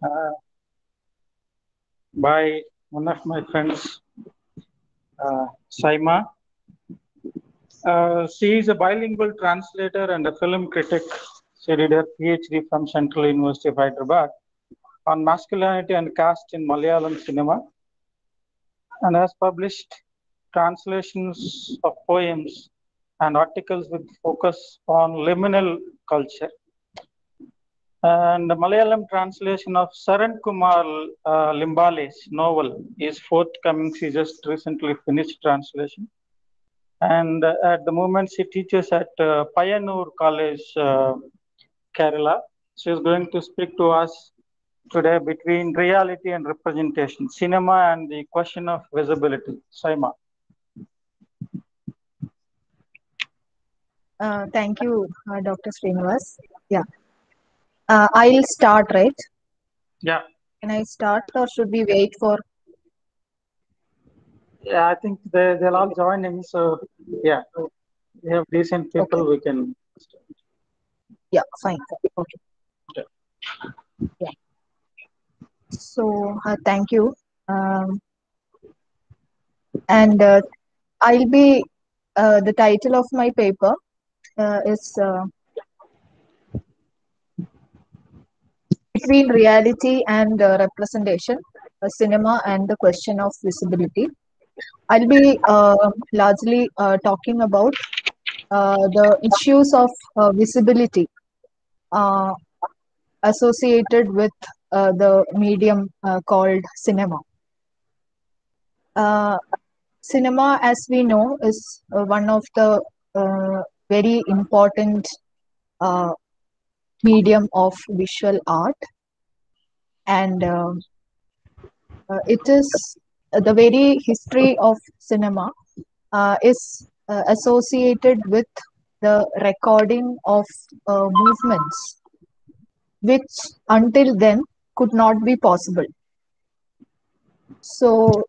uh, by one of my friends, Saima. She is a bilingual translator and a film critic. She did her PhD from Central University of Hyderabad on masculinity and caste in Malayalam cinema and has published translations of poems and articles with focus on liminal culture. And the Malayalam translation of Saran Kumar Limbale's novel is forthcoming. She just recently finished translation. And at the moment, she teaches at Payanur College, Kerala. She is going to speak to us today between reality and representation, cinema and the question of visibility. Saima. Thank you, Dr. Srinivas. Yeah, I'll start, right? Yeah. Can I start or should we wait for? Yeah, I think they'll all join in. So, yeah, we have decent people. Okay. We can. Yeah, fine. Okay. Yeah. Yeah. So, thank you. And I'll be, the title of my paper is Between Reality and Representation, Cinema and the Question of Visibility. I'll be largely talking about the issues of visibility uh, associated with the medium called cinema. Uh, Cinema, as we know, is one of the very important uh, medium of visual art, and it is the very history of cinema is associated with the recording of movements, which until then could not be possible. So,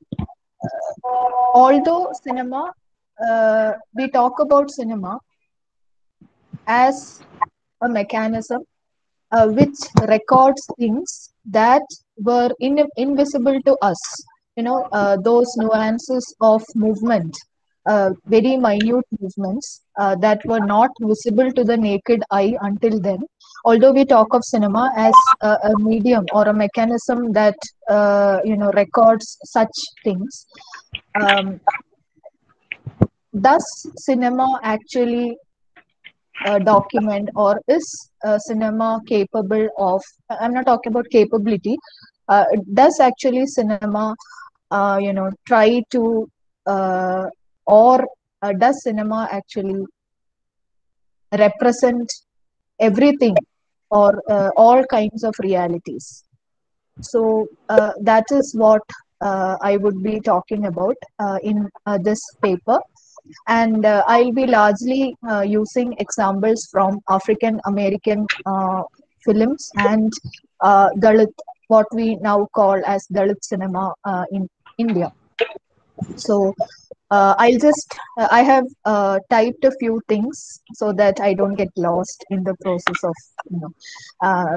although cinema, we talk about cinema as a mechanism which records things that were invisible to us. Those nuances of movement, very minute movements that were not visible to the naked eye until then. Although we talk of cinema as a medium or a mechanism that records such things, um, does cinema actually document, or is cinema capable of? I'm not talking about capability. Does actually cinema, try to, or does cinema actually represent everything or all kinds of realities? So that is what I would be talking about in this paper. And I'll be largely using examples from African American films and Dalit, what we now call as Dalit cinema in India. So I have typed a few things so that I don't get lost in the process of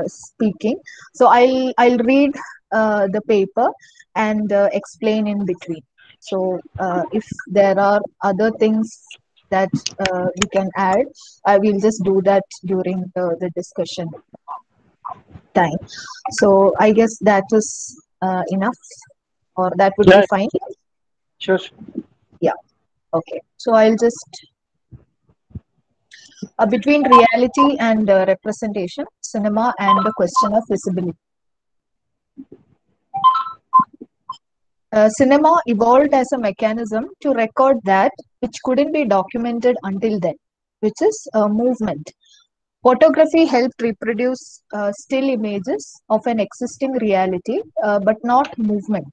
speaking. So I'll read the paper and explain in between. So if there are other things that we can add, I will just do that during the discussion time. So I guess that is enough, or that would be Yeah. fine. Sure. Yeah. Okay. So I'll just between reality and representation, cinema and the question of visibility. Cinema evolved as a mechanism to record that which couldn't be documented until then, which is movement. Photography helped reproduce still images of an existing reality, but not movement.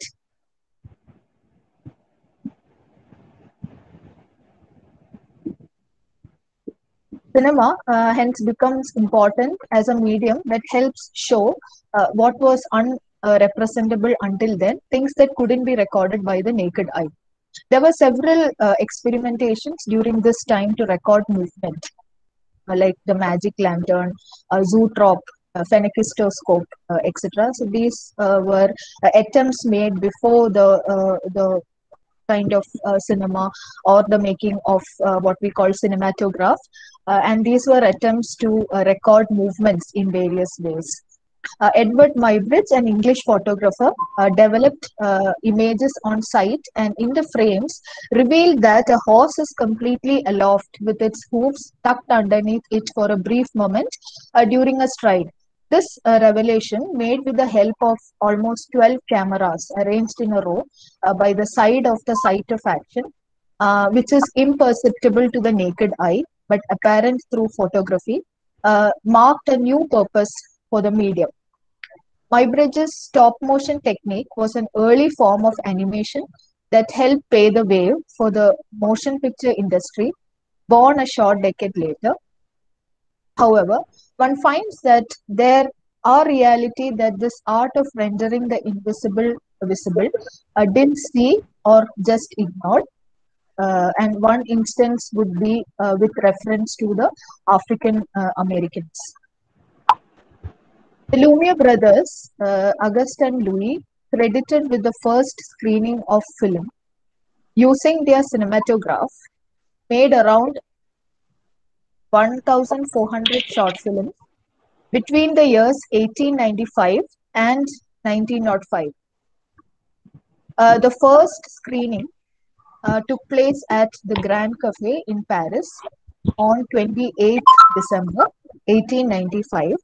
Cinema hence becomes important as a medium that helps show what was unrepresentable until then, things that couldn't be recorded by the naked eye. There were several experimentations during this time to record movement, like the magic lantern, Zoetrope, phenakistoscope, etc. So these were attempts made before the kind of cinema or the making of what we call cinematograph, and these were attempts to record movements in various ways. Edward Muybridge, an English photographer, developed images on site and in the frames revealed that a horse is completely aloft with its hooves tucked underneath it for a brief moment during a stride. This revelation, made with the help of almost 12 cameras arranged in a row by the side of the site of action, which is imperceptible to the naked eye but apparent through photography, marked a new purpose for the medium. Muybridge's stop motion technique was an early form of animation that helped pave the way for the motion picture industry, born a short decade later. However, one finds that there are reality that this art of rendering the invisible visible didn't see or just ignored. And one instance would be with reference to the African Americans. The Lumiere brothers, Auguste and Louis, credited with the first screening of film using their cinematograph, made around 1,400 short films between the years 1895 and 1905. The first screening took place at the Grand Café in Paris on 28th December 1895.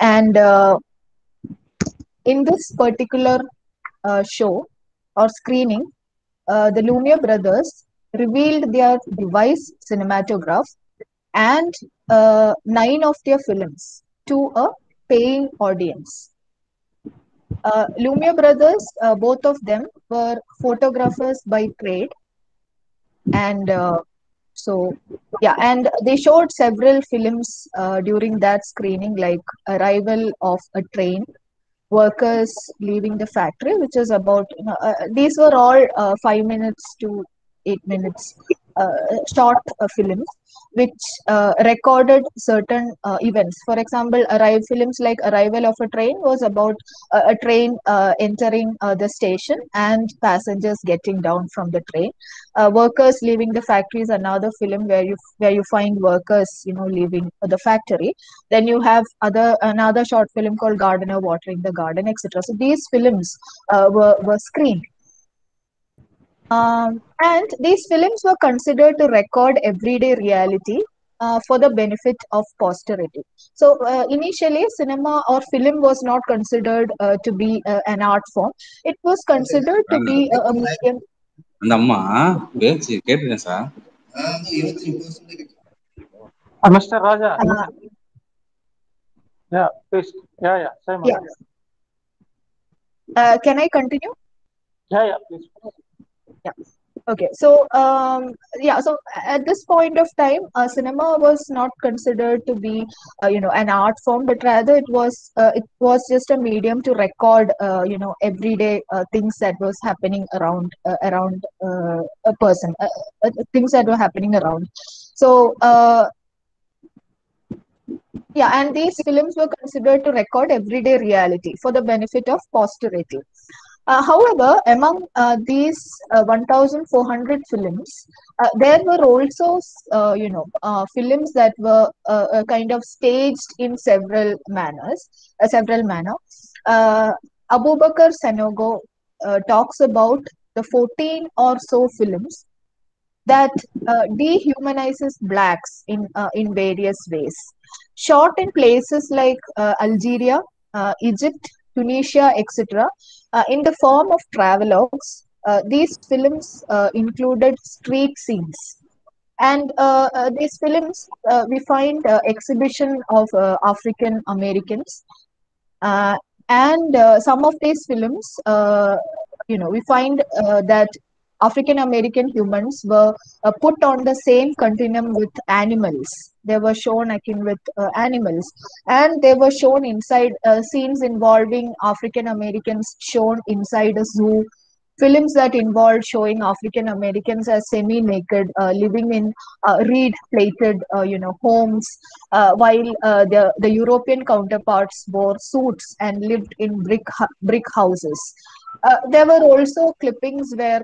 And in this particular show or screening, the Lumiere brothers revealed their device cinematograph and 9 of their films to a paying audience. Lumiere brothers, both of them were photographers by trade, and and they showed several films during that screening, like Arrival of a Train, Workers Leaving the Factory, which is about, these were all 5 minutes to 8 minutes short films, which recorded certain events. For example, films like Arrival of a Train was about a train entering the station and passengers getting down from the train. Workers Leaving the Factory is another film where you find workers, leaving the factory. Then you have another short film called Gardener Watering the Garden, etc. So these films were screened. And these films were considered to record everyday reality for the benefit of posterity. So initially, cinema or film was not considered to be an art form. It was considered to be a medium. Mr. Raja. Yeah, please. Yeah, Simon. Yeah. Can I continue? Yeah, please. Yeah. Okay. So so at this point of time, cinema was not considered to be an art form, but rather it was just a medium to record everyday things that was happening around a person, things that were happening around. So and these films were considered to record everyday reality for the benefit of posterity. However, among these 1,400 films, there were also, films that were kind of staged in several manners. Abubakar Sanogo talks about the 14 or so films that dehumanizes blacks in various ways. Shot in places like Algeria, Egypt, Tunisia, etc., in the form of travelogues, these films included street scenes. And these films, we find exhibition of African Americans. And some of these films, we find that African American humans were put on the same continuum with animals. They were shown akin with animals, and they were shown inside scenes involving African Americans shown inside a zoo, films that involved showing African Americans as semi-naked, living in reed-plated, homes, while the European counterparts wore suits and lived in brick houses. There were also clippings where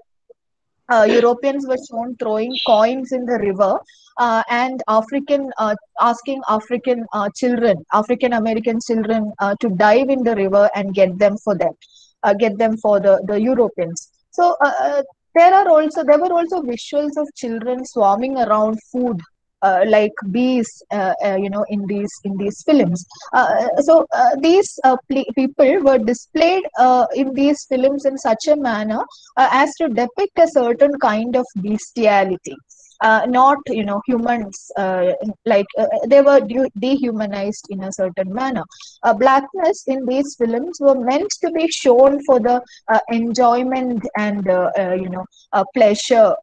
Europeans were shown throwing coins in the river, and asking African American children, to dive in the river and get them for the Europeans. So there were also visuals of children swarming around food. Like bees, in these films. These people were displayed in these films in such a manner as to depict a certain kind of bestiality. Not humans, they were dehumanized in a certain manner. Blackness in these films were meant to be shown for the enjoyment and pleasure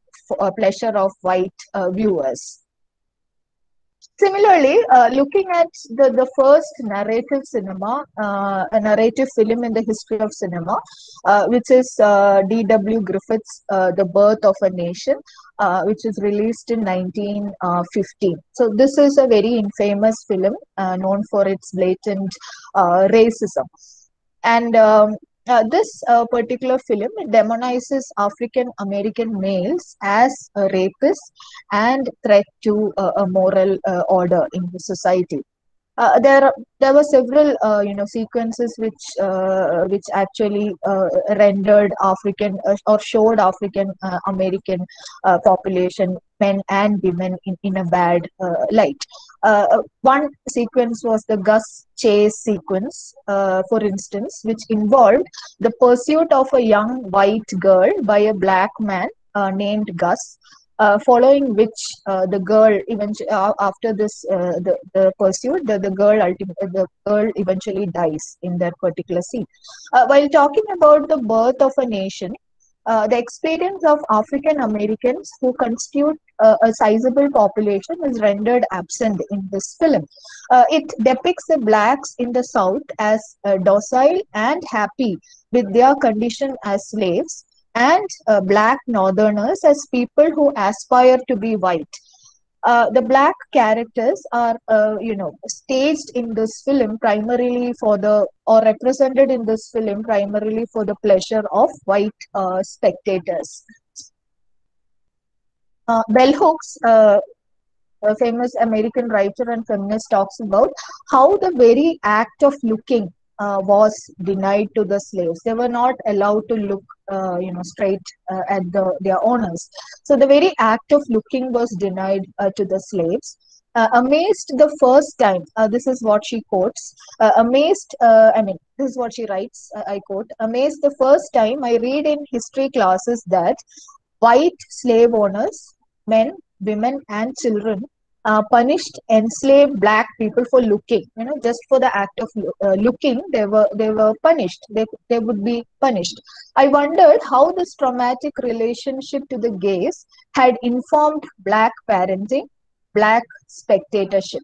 of white viewers. Similarly, looking at the first narrative cinema, a narrative film in the history of cinema, which is D.W. Griffith's The Birth of a Nation, which is released in 1915. So this is a very infamous film, known for its blatant racism. And this particular film demonizes African American males as rapists and threat to a moral order in the society. There were several sequences which actually rendered African or showed African American population, men and women, in a bad light. One sequence was the Gus chase sequence, for instance, which involved the pursuit of a young white girl by a black man named Gus. Following which, the girl eventually, after this the pursuit, the girl eventually dies in that particular scene. While talking about the birth of a nation, the experience of African Americans, who constitute a sizable population, is rendered absent in this film. It depicts the blacks in the South as docile and happy with their condition as slaves, and black northerners as people who aspire to be white. The black characters are, staged in this film primarily or represented in this film primarily for the pleasure of white spectators. Bell Hooks, a famous American writer and feminist, talks about how the very act of looking was denied to the slaves. They were not allowed to look, straight at their owners. So the very act of looking was denied to the slaves. Amazed the first time, this is what she quotes. This is what she writes. I quote: "Amazed the first time I read in history classes that white slave owners, men, women, and children, punished enslaved black people for looking. Just for the act of looking, they were punished. They would be punished. I wondered how this traumatic relationship to the gaze had informed black parenting, black spectatorship.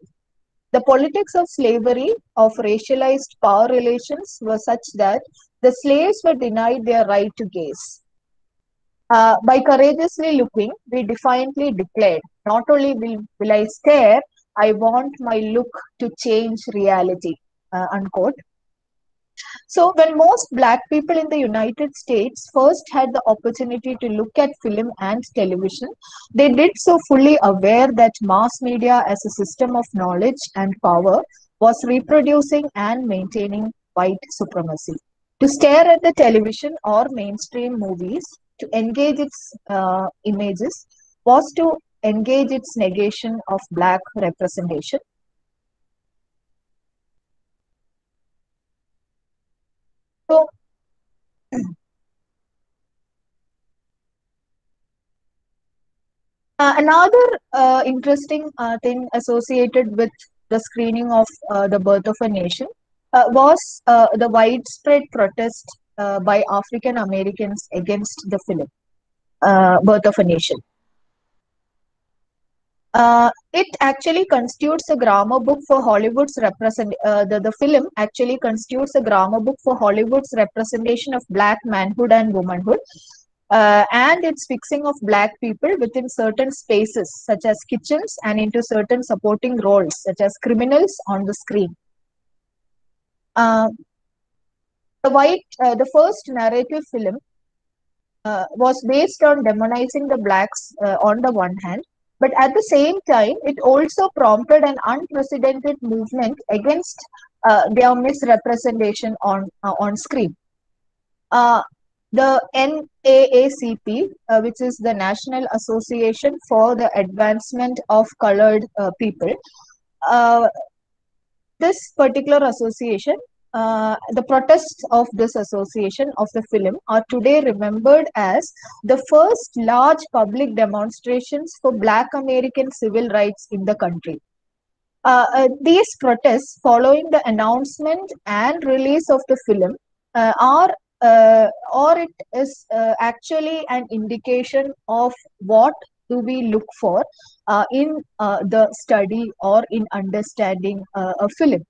The politics of slavery, of racialized power relations, were such that the slaves were denied their right to gaze. By courageously looking, we defiantly declared, not only will I stare, I want my look to change reality," unquote. So when most black people in the United States first had the opportunity to look at film and television, they did so fully aware that mass media as a system of knowledge and power was reproducing and maintaining white supremacy. To stare at the television or mainstream movies, to engage its images, was to engage its negation of black representation. So, another interesting thing associated with the screening of The Birth of a Nation was the widespread protest by African Americans against the film Birth of a Nation. It actually constitutes a grammar book for Hollywood's the film actually constitutes a grammar book for Hollywood's representation of black manhood and womanhood, and its fixing of black people within certain spaces such as kitchens and into certain supporting roles such as criminals on the screen. The first narrative film was based on demonizing the blacks on the one hand, but at the same time, it also prompted an unprecedented movement against their misrepresentation on screen. The NAACP, which is the National Association for the Advancement of Colored People, this particular association, the protests of this association of the film are today remembered as the first large public demonstrations for Black American civil rights in the country. These protests following the announcement and release of the film or it is actually an indication of what do we look for in the study or in understanding a film.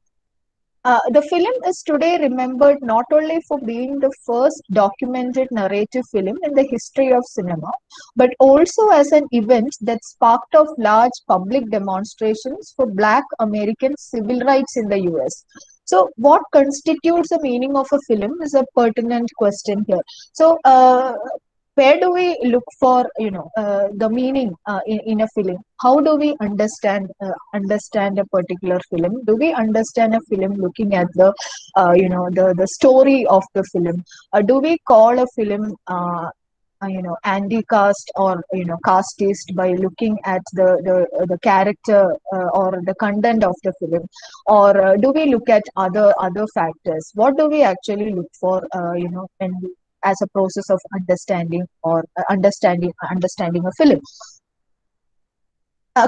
The film is today remembered not only for being the first documented narrative film in the history of cinema, but also as an event that sparked off large public demonstrations for Black American civil rights in the US. So, what constitutes the meaning of a film is a pertinent question here. So, where do we look for the meaning in a film? How do we understand a particular film? Do we understand a film looking at the the story of the film? Do we call a film anti-caste or casteist by looking at the character or the content of the film, or do we look at other factors? What do we actually look for when we, as a process of understanding or understanding a film?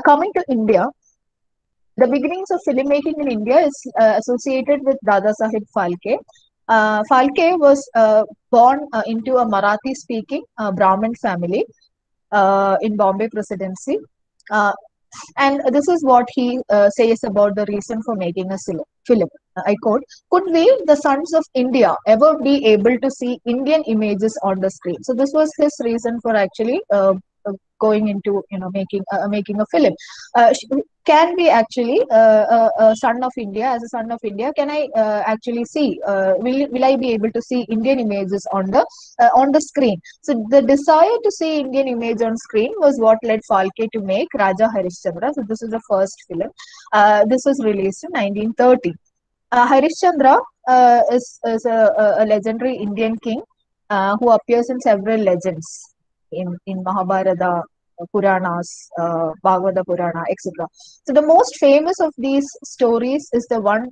Coming to India, the beginnings of filmmaking in India is associated with Dada Saheb Phalke. Phalke was born into a Marathi-speaking Brahmin family in Bombay Presidency. And this is what he says about the reason for making a film. I quote, "Could we, the sons of India, ever be able to see Indian images on the screen?" So this was his reason for actually going into making a film. Can we actually, a son of India, as a son of India, can I actually see? Will I be able to see Indian images on the screen? So the desire to see Indian image on screen was what led Phalke to make Raja Harishchandra. So this is the first film. This was released in 1930. Harishchandra is a legendary Indian king who appears in several legends in Mahabharata, Puranas, Bhagavata Purana, etc. So the most famous of these stories is the one.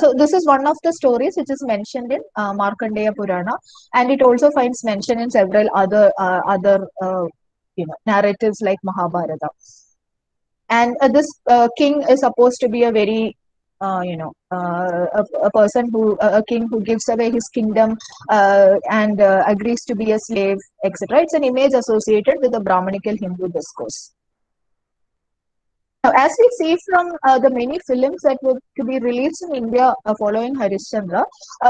So this is one of the stories which is mentioned in Markandeya Purana, and it also finds mention in several other narratives like Mahabharata. And this king is supposed to be a very a person a king who gives away his kingdom and agrees to be a slave, etc. It's an image associated with the Brahmanical Hindu discourse. Now, as we see from the many films that were to be released in India following Harishchandra,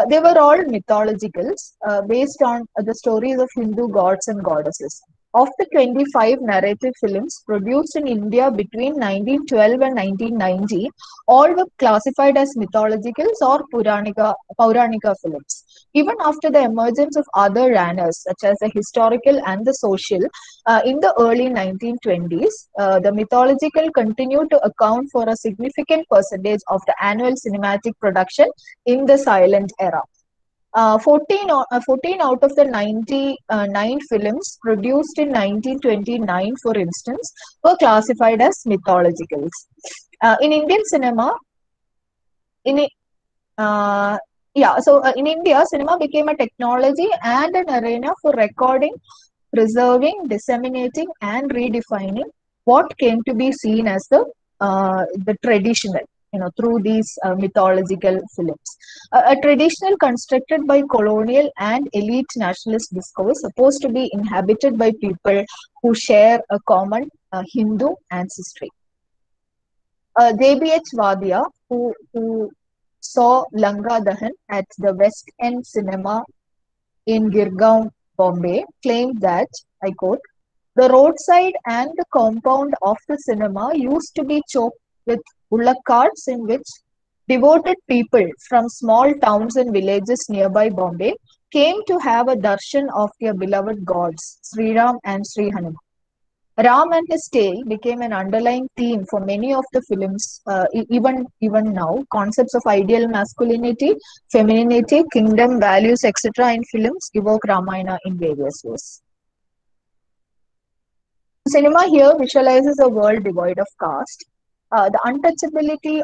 they were all mythologicals based on the stories of Hindu gods and goddesses. Of the 25 narrative films produced in India between 1912 and 1990, all were classified as mythologicals or Pauranika films. Even after the emergence of other genres, such as the historical and the social, in the early 1920s, the mythological continued to account for a significant percentage of the annual cinematic production in the silent era. 14 out of the 99 films produced in 1929, for instance, were classified as mythologicals. In Indian cinema, in India, cinema became a technology and an arena for recording, preserving, disseminating, and redefining what came to be seen as the traditional. through these mythological films. A traditional constructed by colonial and elite nationalist discourse supposed to be inhabited by people who share a common Hindu ancestry. J.B.H. Wadia, who saw Langa Dahan at the West End Cinema in Girgaon, Bombay, claimed that, I quote, the roadside and the compound of the cinema used to be choked with bullock carts in which devoted people from small towns and villages nearby Bombay came to have a darshan of their beloved gods, Sri Ram and Sri Hanuman. Ram and his tale became an underlying theme for many of the films, even now. Concepts of ideal masculinity, femininity, kingdom, values, etc. in films evoke Ramayana in various ways. Cinema here visualizes a world devoid of caste. The untouchability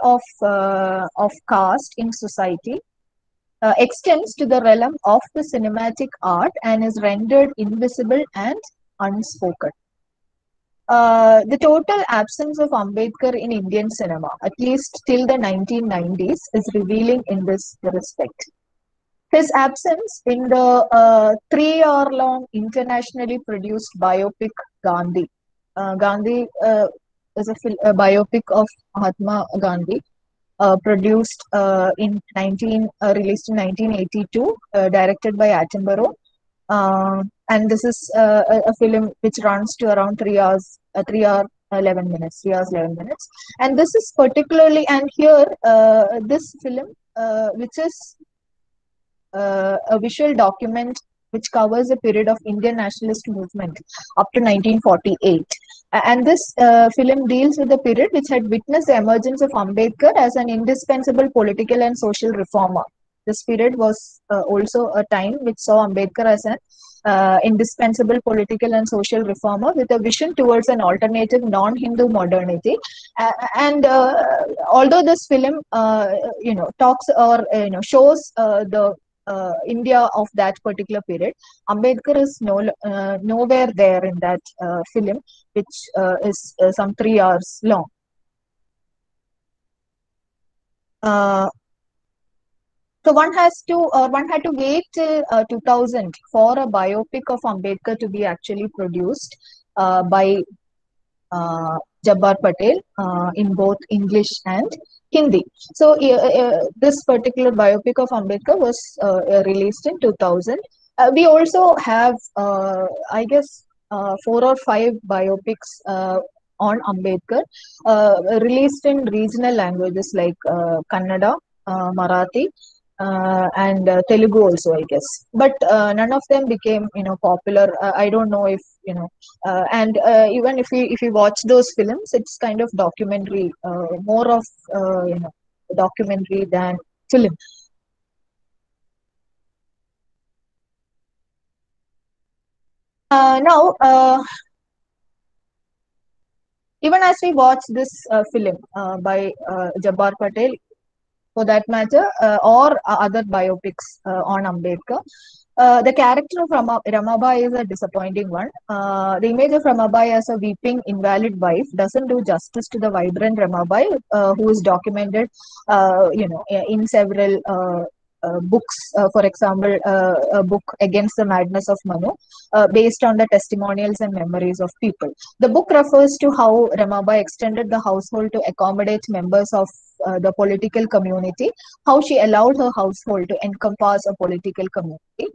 of caste in society extends to the realm of the cinematic art and is rendered invisible and unspoken. The total absence of Ambedkar in Indian cinema, at least till the 1990s, is revealing in this respect. His absence in the 3-hour-long internationally produced biopic Gandhi. Gandhi is a biopic of Mahatma Gandhi, produced released in 1982, directed by Attenborough. And this is a film which runs to around 3 hours, 11 minutes. And this is particularly, and here this film, which is a visual document which covers a period of Indian nationalist movement up to 1948. And this film deals with the period which had witnessed the emergence of Ambedkar as an indispensable political and social reformer. This period was also a time which saw Ambedkar as an indispensable political and social reformer with a vision towards an alternative non-Hindu modernity. And although this film, talks or shows the India of that particular period, Ambedkar is nowhere there in that film, which is some 3 hours long. So one had to wait till 2000 for a biopic of Ambedkar to be actually produced by Jabbar Patel in both English and Hindi. So this particular biopic of Ambedkar was released in 2000. We also have, I guess, 4 or 5 biopics on Ambedkar released in regional languages like Kannada, Marathi, and Telugu also, I guess. But none of them became, popular. I don't know if, and even if you watch those films, it's kind of documentary, more of, documentary than film. Now, even as we watch this film by Jabbar Patel, for that matter, or other biopics on Ambedkar, the character of Ramabai is a disappointing one. The image of Ramabai as a weeping invalid wife doesn't do justice to the vibrant Ramabai, who is documented, in several books. For example, a book Against the Madness of Manu, based on the testimonials and memories of people. The book refers to how Ramabai extended the household to accommodate members of the political community, how she allowed her household to encompass a political community.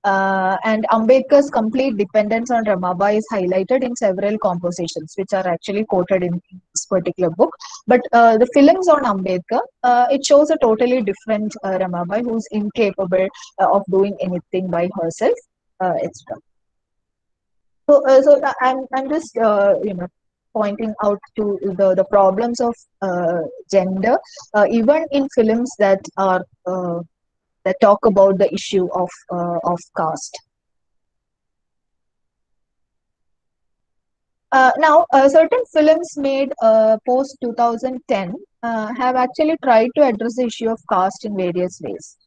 And Ambedkar's complete dependence on Ramabai is highlighted in several compositions, which are actually quoted in this particular book. But the films on Ambedkar, it shows a totally different Ramabai who's incapable of doing anything by herself, etc. So I'm just pointing out to the problems of gender, even in films that are that talk about the issue of caste. Now, certain films made post 2010 have actually tried to address the issue of caste in various ways.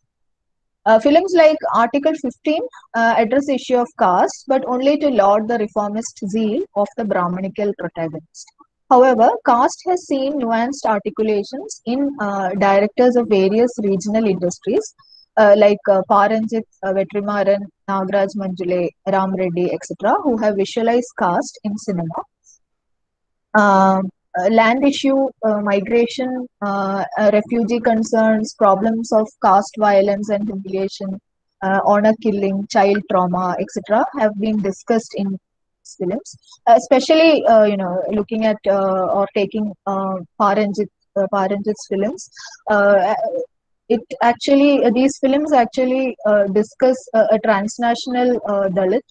Films like Article 15 address the issue of caste, but only to laud the reformist zeal of the Brahmanical protagonist. However, caste has seen nuanced articulations in directors of various regional industries like Paranjit Vetrimaran, Nagraj Manjule, Ram Reddy, etc., who have visualized caste in cinema. Land issue, migration, refugee concerns, problems of caste violence and humiliation, honor killing, child trauma, etc., have been discussed in films. Especially, looking at or taking Paranjit's films. It actually these films actually discuss a transnational Dalit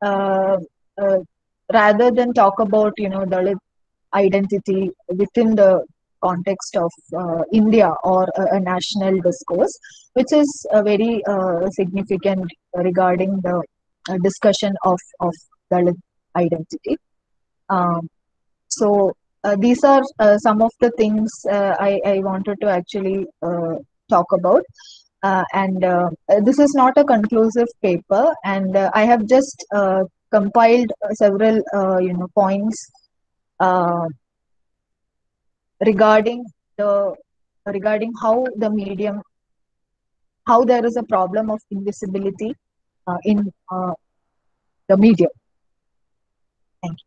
uh, uh, rather than talk about Dalit identity within the context of India or a national discourse, which is very significant regarding the discussion of Dalit identity. Um, so these are some of the things I wanted to actually talk about. And this is not a conclusive paper, and I have just compiled several points uh, regarding the regarding how there is a problem of invisibility in the medium. Thank you.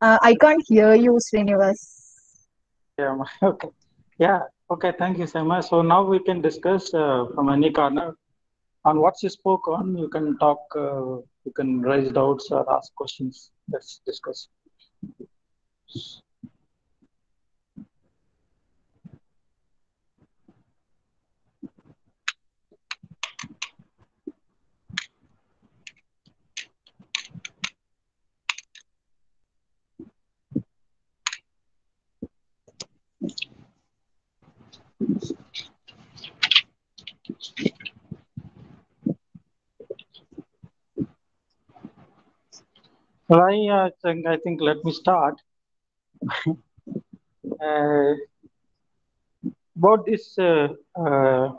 I can't hear you, Srinivas. Yeah, okay. Yeah, okay. Thank you, Sema. So now we can discuss from any corner on what you spoke on. You can talk, you can raise doubts or ask questions. Let's discuss. Well, I think let me start. About this, I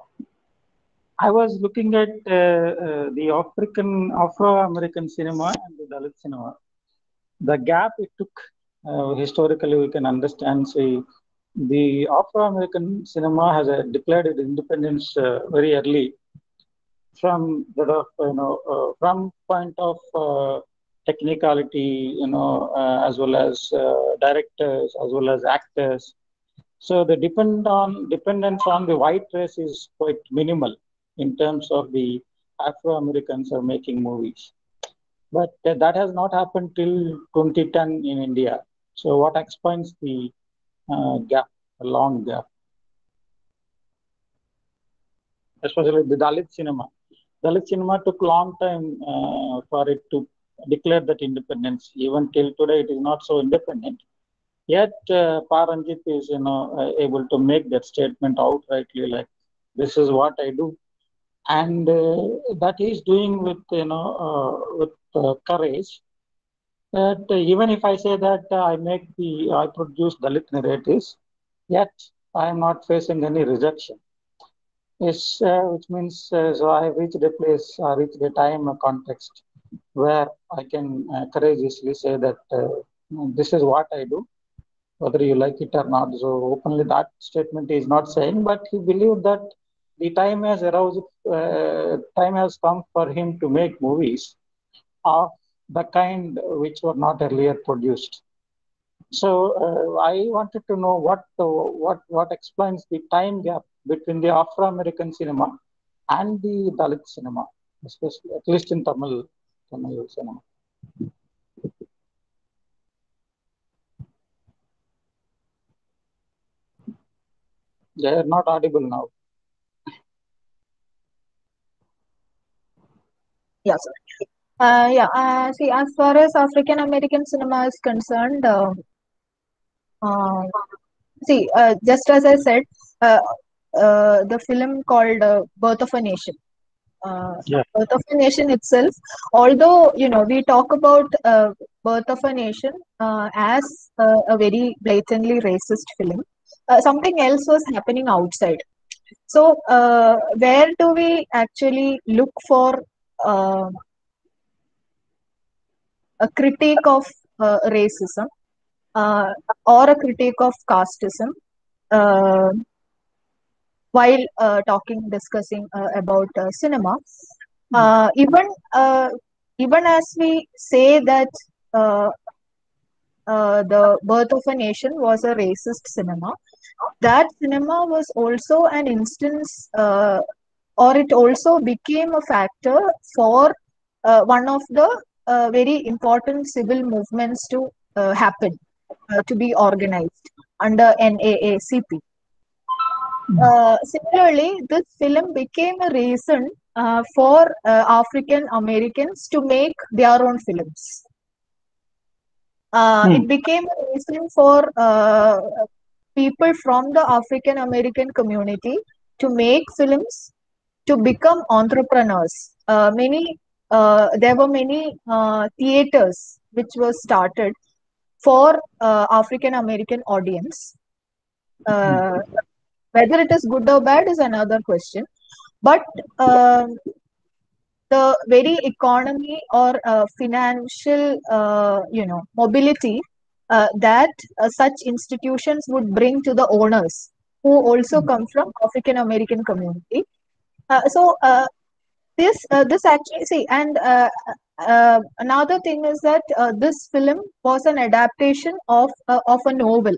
was looking at the Afro-American cinema and the Dalit cinema. The gap it took, historically, we can understand. See, the Afro-American cinema has declared its independence very early from from point of technicality, as well as directors, as well as actors. So the dependence on the white race is quite minimal in terms of the Afro-Americans are making movies. But that has not happened till 2010 in India. So what explains the gap, a long gap, especially the Dalit cinema. Dalit cinema took long time for it to declare that independence. Even till today, it is not so independent. Yet Paranjit is, able to make that statement outrightly, like this is what I do, and that he is doing with, with courage. That even if I say that I produce Dalit narratives, yet I am not facing any rejection. Yes, which means so I have reached a place, I reached a time, a context where I can courageously say that this is what I do, whether you like it or not. So openly that statement is not saying, but he believed that the time has come for him to make movies of the kind which were not earlier produced. So I wanted to know what explains the time gap between the Afro-American cinema and the Dalit cinema, especially at least in Tamil cinema. They are not audible now. Yeah, see, as far as African American cinema is concerned, uh, see, just as I said, uh, the film called Birth of a Nation. Yeah. Birth of a Nation itself, although we talk about Birth of a Nation as a very blatantly racist film, something else was happening outside. So where do we actually look for uh, a critique of racism uh, or a critique of casteism uh, while discussing about cinema? Even even as we say that uh, the Birth of a Nation was a racist cinema, that cinema was also an instance, or it also became a factor for one of the very important civil movements to happen, to be organized under NAACP. Similarly, this film became a reason for African Americans to make their own films. It became a reason for people from the African American community to make films, to become entrepreneurs. There were many theaters which were started for African American audience. Whether it is good or bad is another question. But the very economy or financial, mobility that such institutions would bring to the owners who also come from African American community. So this actually, see, and another thing is that this film was an adaptation of a novel.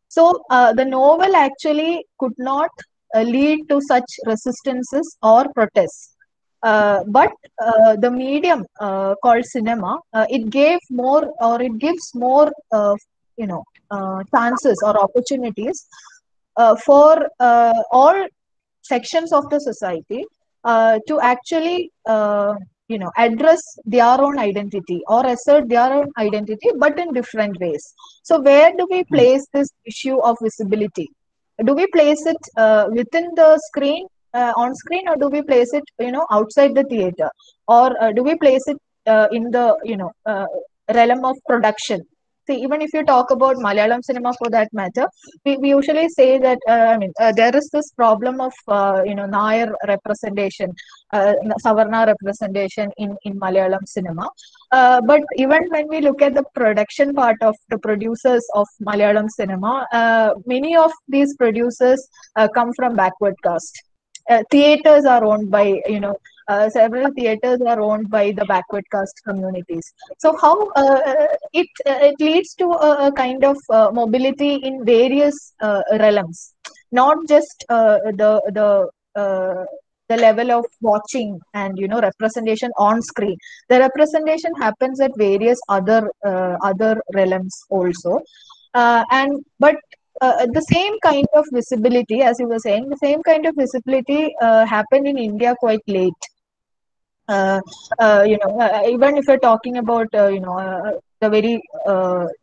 So the novel actually could not lead to such resistances or protests. But the medium called cinema, it gave more, or it gives more, chances or opportunities for all sections of the society to actually address their own identity or assert their own identity, but in different ways. So where do we place this issue of visibility? Do we place it within the screen, on screen, or do we place it outside the theater, or do we place it in the realm of production? See, even if you talk about Malayalam cinema for that matter, we usually say that there is this problem of Nair representation, Savarna representation in Malayalam cinema. But even when we look at the production part of the producers of Malayalam cinema, many of these producers come from backward caste. Theaters are owned by several theaters are owned by the backward caste communities. So how it leads to a kind of mobility in various realms, not just the level of watching and representation on screen. The representation happens at various other realms also, and but the same kind of visibility, as you were saying, the same kind of visibility happened in India quite late. Even if you're talking about, the very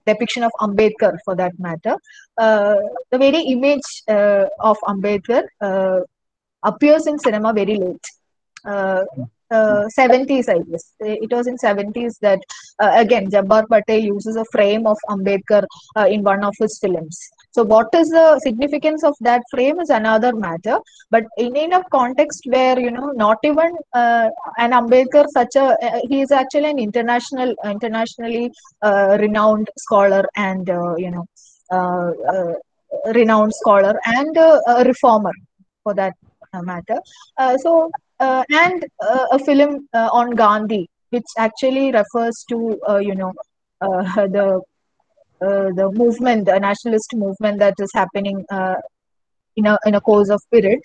depiction of Ambedkar for that matter, the very image of Ambedkar appears in cinema very late. 70s, I guess. It was in 70s that, again, Jabbar Patel uses a frame of Ambedkar in one of his films. So what is the significance of that frame is another matter. But in a context where, not even an Ambedkar, he is actually an internationally renowned scholar and, renowned scholar and a reformer for that matter. And a film on Gandhi, which actually refers to the movement, the nationalist movement that is happening in a course of period.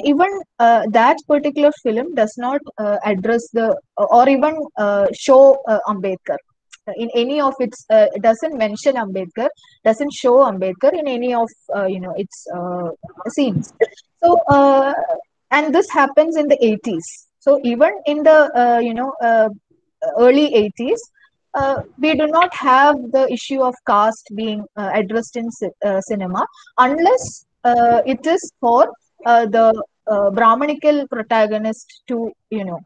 Even that particular film does not address or even show Ambedkar. In any of it doesn't mention Ambedkar, doesn't show Ambedkar in any of its scenes. So and this happens in the 80s. So even in the early 80s, we do not have the issue of caste being addressed in cinema, unless it is for the Brahmanical protagonist to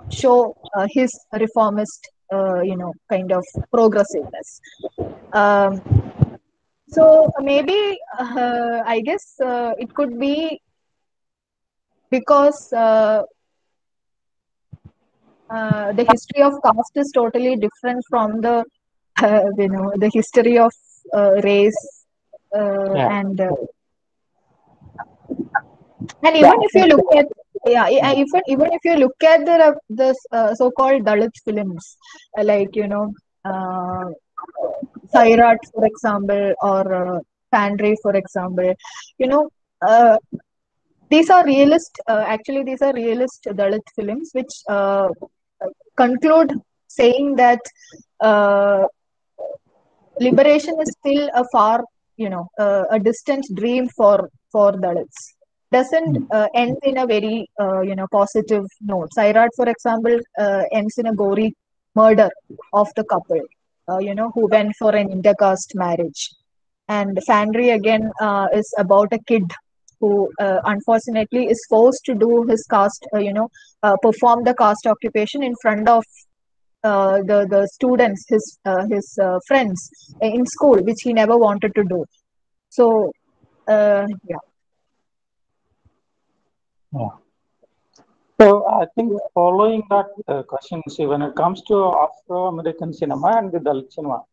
show his reformist kind of progressiveness. Um, so maybe I guess it could be because the history of caste is totally different from the history of race Yeah. and Yeah, even I if you think, look at yeah. even if you look at the so-called Dalit films, like uh, Sairat, for example, or Pandre, for example, you know, uh, these are realist. Actually, these are realist Dalit films, which conclude saying that uh, liberation is still a far, a distant dream for Dalits. Doesn't Mm. end in a very positive note. Sairat, for example, ends in a gory murder of the couple, who went for an intercaste marriage. And Fandry again is about a kid who unfortunately is forced to do his caste, perform the caste occupation in front of the students, his friends in school, which he never wanted to do. So yeah. Yeah. So I think following that question, see, when it comes to Afro-American cinema and the Dalit cinema,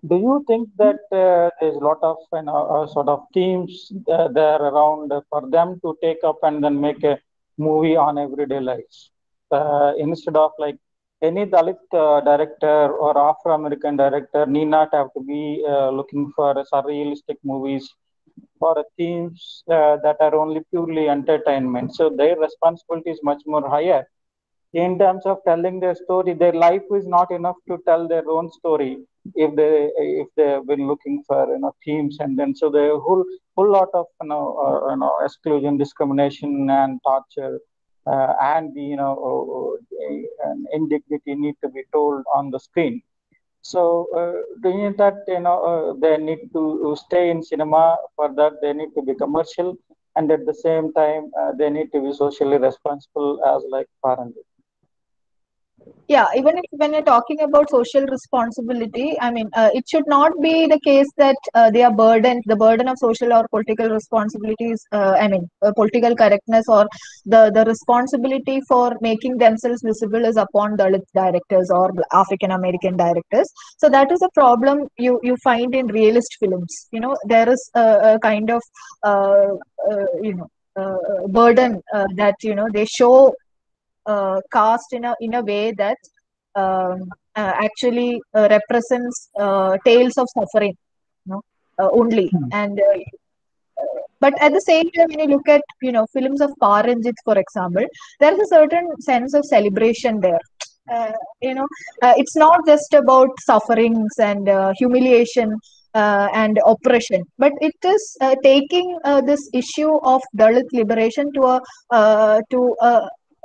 do you think that there's a lot of sort of themes there around for them to take up and then make a movie on everyday lives instead of like any Dalit director or Afro-American director need not have to be looking for surrealistic movies for themes that are only purely entertainment. So their responsibility is much more higher in terms of telling their story. Their life is not enough to tell their own story if they've been looking for themes, and then so the whole lot of exclusion, discrimination, and torture, and the and indignity need to be told on the screen. So doing that, they need to stay in cinema. For that, they need to be commercial, and at the same time, they need to be socially responsible, as like Paranjit. Yeah, even if when you're talking about social responsibility, I mean, it should not be the case that they are burdened, the burden of social or political responsibilities, I mean, political correctness, or the responsibility for making themselves visible is upon Dalit directors or African American directors. So that is a problem you find in realist films. There is a kind of uh, burden that they show caste in a way that actually represents tales of suffering, only. Hmm. And but at the same time, when you look at films of Paranjit, for example, there is a certain sense of celebration there. Uh, it's not just about sufferings and humiliation and oppression, but it is taking this issue of Dalit liberation to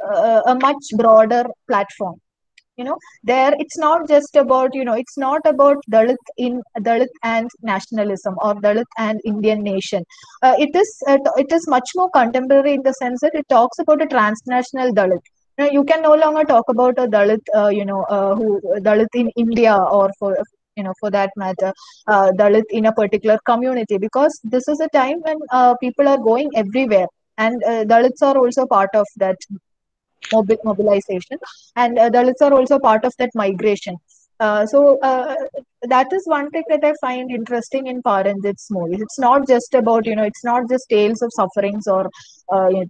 a much broader platform. There it's not just about it's not about Dalit and nationalism, or Dalit and Indian nation. It is much more contemporary, in the sense that it talks about a transnational Dalit. You can no longer talk about a Dalit, who Dalit in India, or for that matter, Dalit in a particular community, because this is a time when people are going everywhere, and Dalits are also part of that mobilization, and Dalits are also part of that migration. So that is one thing that I find interesting in Paranjit's movies. It's not just about, it's not just tales of sufferings, or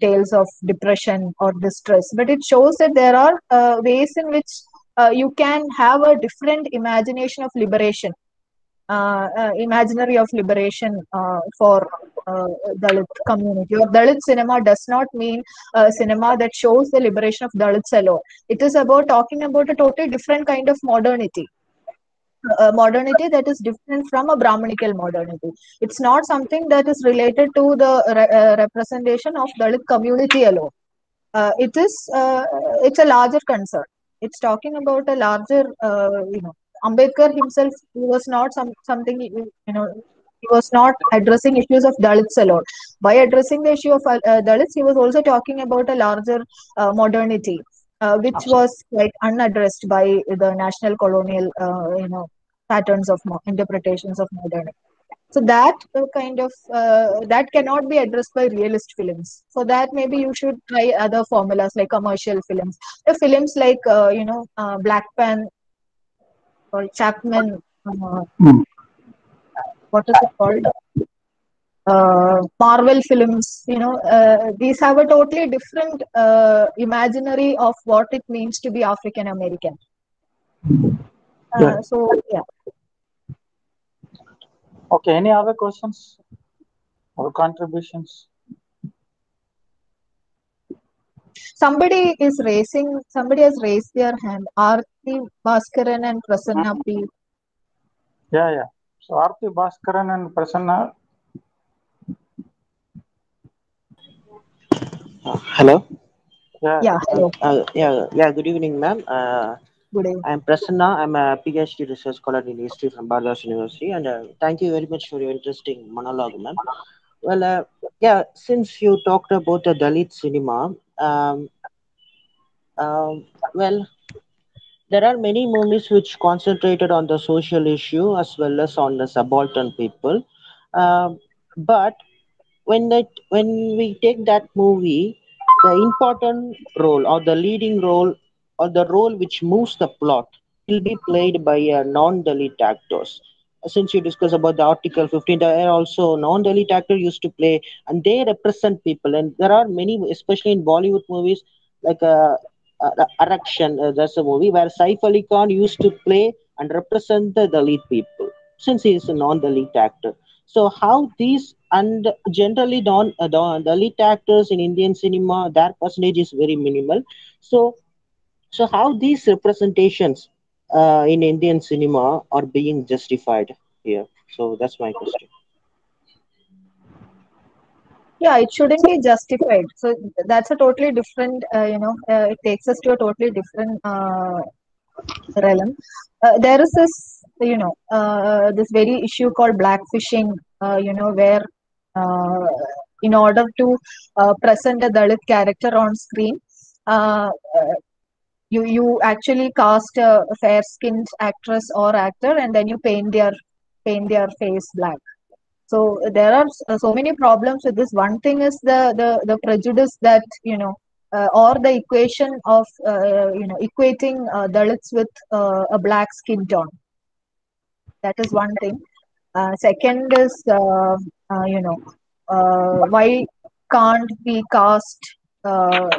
tales of depression or distress, but it shows that there are ways in which you can have a different imagination of liberation, imaginary of liberation for Dalit community. Or Dalit cinema does not mean cinema that shows the liberation of Dalits alone. It is about talking about a totally different kind of modernity. Modernity that is different from a Brahmanical modernity. It's not something that is related to the representation of Dalit community alone. It's a larger concern. It's talking about a larger, Ambedkar himself, he was not something, He was not addressing issues of Dalits alone. By addressing the issue of Dalits, he was also talking about a larger modernity, which was like unaddressed by the national colonial, patterns of interpretations of modernity. So that that cannot be addressed by realist films. For that, maybe you should try other formulas like commercial films. The films like Black Pan or Chapman. Hmm. What is it called? Marvel films. These have a totally different imaginary of what it means to be African American. Yeah. So yeah. Okay. Any other questions or contributions? Somebody has raised their hand. Aarti Bhaskaran and Prasanna P. Yeah, yeah. So Aarti Bhaskaran and Prasanna. Hello. Yeah. Yeah, hello. Yeah. Good evening, ma'am. Good evening. I'm Prasanna. I'm a PhD research scholar in history from Bardhaus University, and thank you very much for your interesting monologue, ma'am. Well, yeah. Since you talked about the Dalit cinema, well, there are many movies which concentrated on the social issue as well as on the subaltern people. But when we take that movie, the important role or the leading role or the role which moves the plot will be played by non-Dalit actors. Since you discussed about the Article 15, there are also non-Dalit actors used to play, and they represent people. And there are many, especially in Bollywood movies, like Arakshan. That's a movie where Saif Ali Khan used to play and represent the Dalit people, since he is a non-Dalit actor. So how these and generally the lead actors in Indian cinema, their percentage is very minimal. So how these representations in Indian cinema are being justified here? So that's my question. Yeah, it shouldn't be justified. So that's a totally different, it takes us to a totally different realm. There is this very issue called blackfishing, where uh, in order to present a Dalit character on screen, uh, uh, you actually cast a fair-skinned actress or actor, and then you paint their face black. So there are so many problems with this. One thing is the prejudice that or the equation of equating Dalits with a black skin tone. That is one thing. Second is why can't we cast or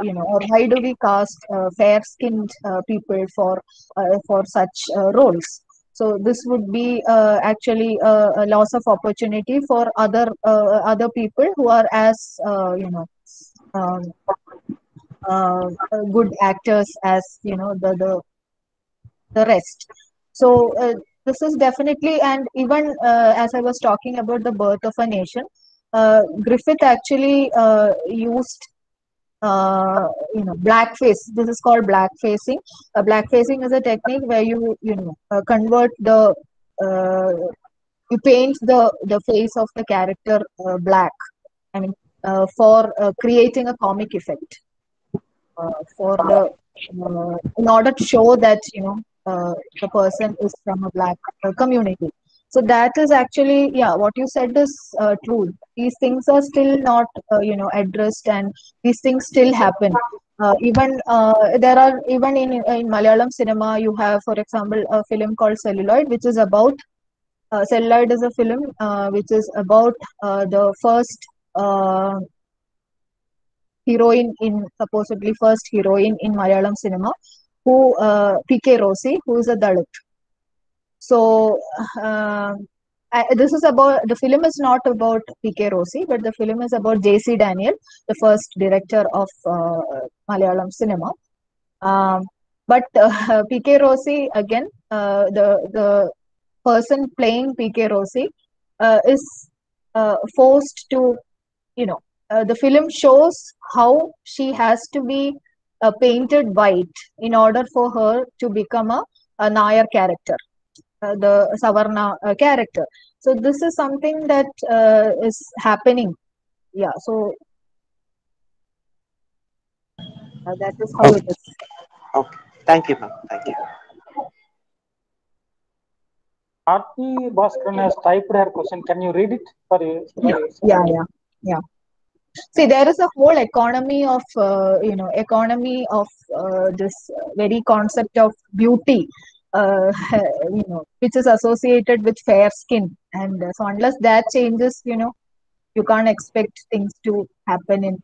why do we cast fair-skinned people for such roles? So this would be actually a loss of opportunity for other people who are as um, good actors as the rest. So this is definitely, and even as I was talking about the birth of a nation, Griffith actually used blackface. This is called blackfacing. Blackfacing is a technique where convert uh, you paint the face of the character black. I mean, for creating a comic effect, for the in order to show that the person is from a black community. So that is actually, yeah, what you said is true. These things are still not addressed, and these things still happen. Even there are even in Malayalam cinema, you have, for example, a film called Celluloid, which is about Celluloid is a film which is about the first uh, heroine in supposedly first heroine in Malayalam cinema, who PK Rossi, who is a Dalit. So this is about, the film is not about PK Rossi, but the film is about JC Daniel, the first director of Malayalam cinema. But PK Rossi again, the person playing PK Rossi is forced to the film shows how she has to be painted white in order for her to become a Nair character. the Savarna character. So this is something that is happening. Yeah. So that is how it Okay. is. Okay. Thank you, ma'am. Thank you. Aarti Bhaskaran has typed her question. Can you read it for Yeah. Yeah. Yeah. See, there is a whole economy of this very concept of beauty, which is associated with fair skin, and so unless that changes, you can't expect things to happen in.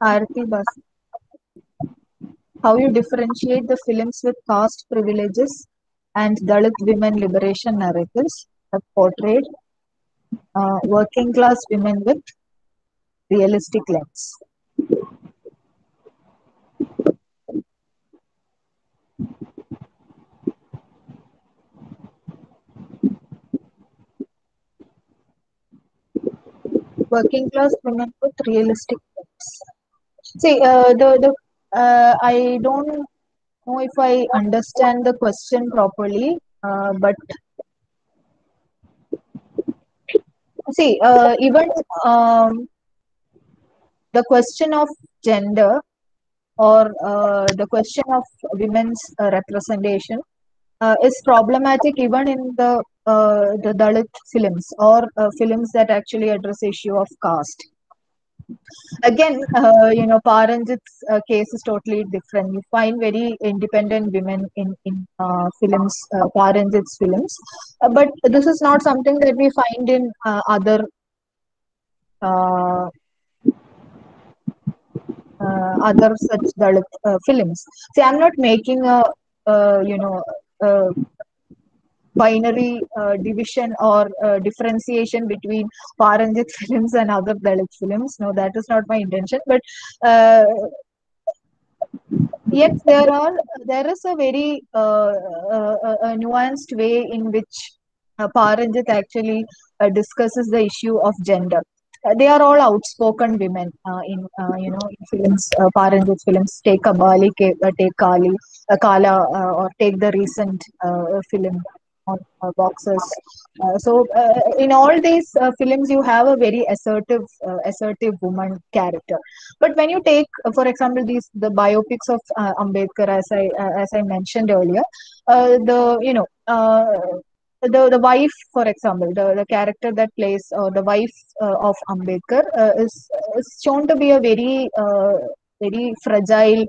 Aarti Bas, how you differentiate the films with caste privileges and Dalit women liberation narratives that portrayed working class women with realistic lens. Working class women with realistic lens. See, I don't know if I understand the question properly, but see, even the question of gender or the question of women's representation is problematic even in the Dalit films or films that actually address issue of caste. Again, Paranjit's case is totally different. You find very independent women in films, Paranjit's films, but this is not something that we find in uh, other such Dalit films. See, I'm not making a uh, you know uh, binary division or differentiation between Paranjit films and other Dalit films. No, that is not my intention. But uh, yet there is a very nuanced way in which Paranjit actually discusses the issue of gender. They are all outspoken women in films. Paranjit films. Take Kabali, take Kali, Kala, or take the recent film on boxers. In all these films, you have a very assertive woman character. But when you take, for example, the biopics of Ambedkar, as I mentioned earlier, the you know the wife, for example, the character that plays the wife of Ambedkar is shown to be a very fragile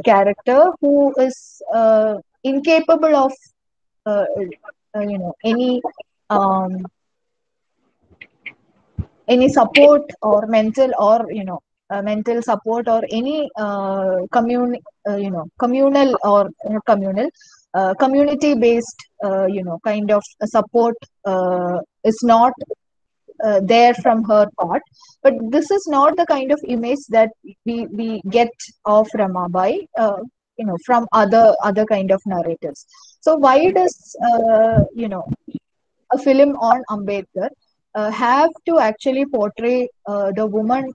character who is incapable of uh, any um, any support or mental support or any communal or communal community based kind of support is not there from her part. But this is not the kind of image that we get of Ramabai from other kind of narratives. So why does a film on Ambedkar have to actually portray the woman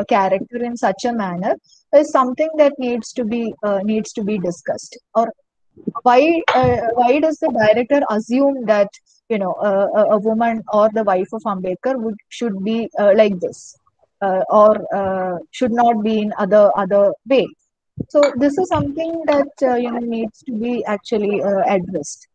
character in such a manner is something that needs to be discussed. Or why does the director assume that a woman or the wife of Ambedkar should be like this or should not be in other way? So this is something that needs to be actually addressed.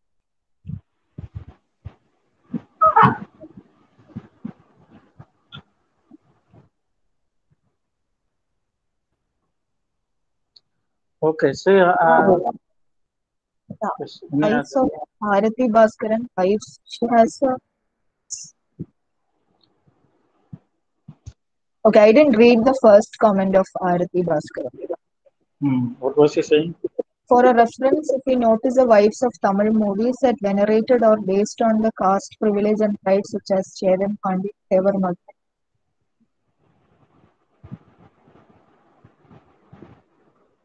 Okay, so Yeah. yes, Wives of Bharati Bhaskaran, wives, she has a. Okay, I didn't read the first comment of Bharati Bhaskaran. what was he saying? For a reference, if we notice the wives of Tamil movies that venerated or based on the caste privilege and pride, such as Cheran Pandit, Thevar Madhu.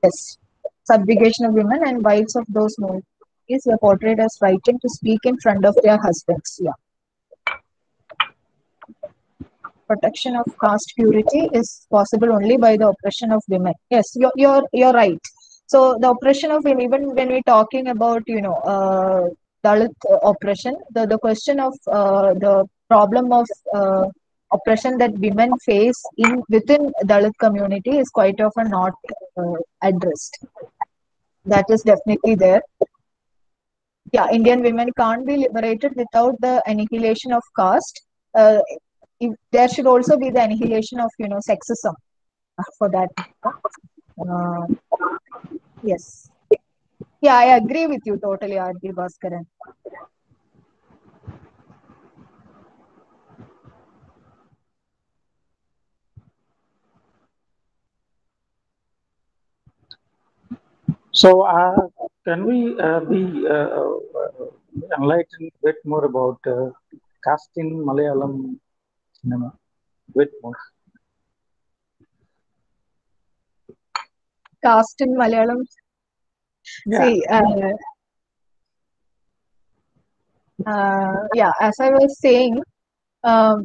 Yes, subjugation of women and wives of those movies were portrayed as frightened to speak in front of their husbands. Yeah. protection of caste purity is possible only by the oppression of women. Yes, you're right. So the oppression of women, even when we're talking about Dalit oppression, the question of the problem of oppression that women face in within Dalit community is quite often not addressed. That is definitely there. Yeah, Indian women can't be liberated without the annihilation of caste. There should also be the annihilation of sexism for that. Uh, yes. Yeah, I agree with you totally, R.D. Bhaskaran. So, can we be enlightened a bit more about caste in Malayalam cinema? Bit more. Caste in Malayalam. Yeah. See, yeah, as I was saying, um,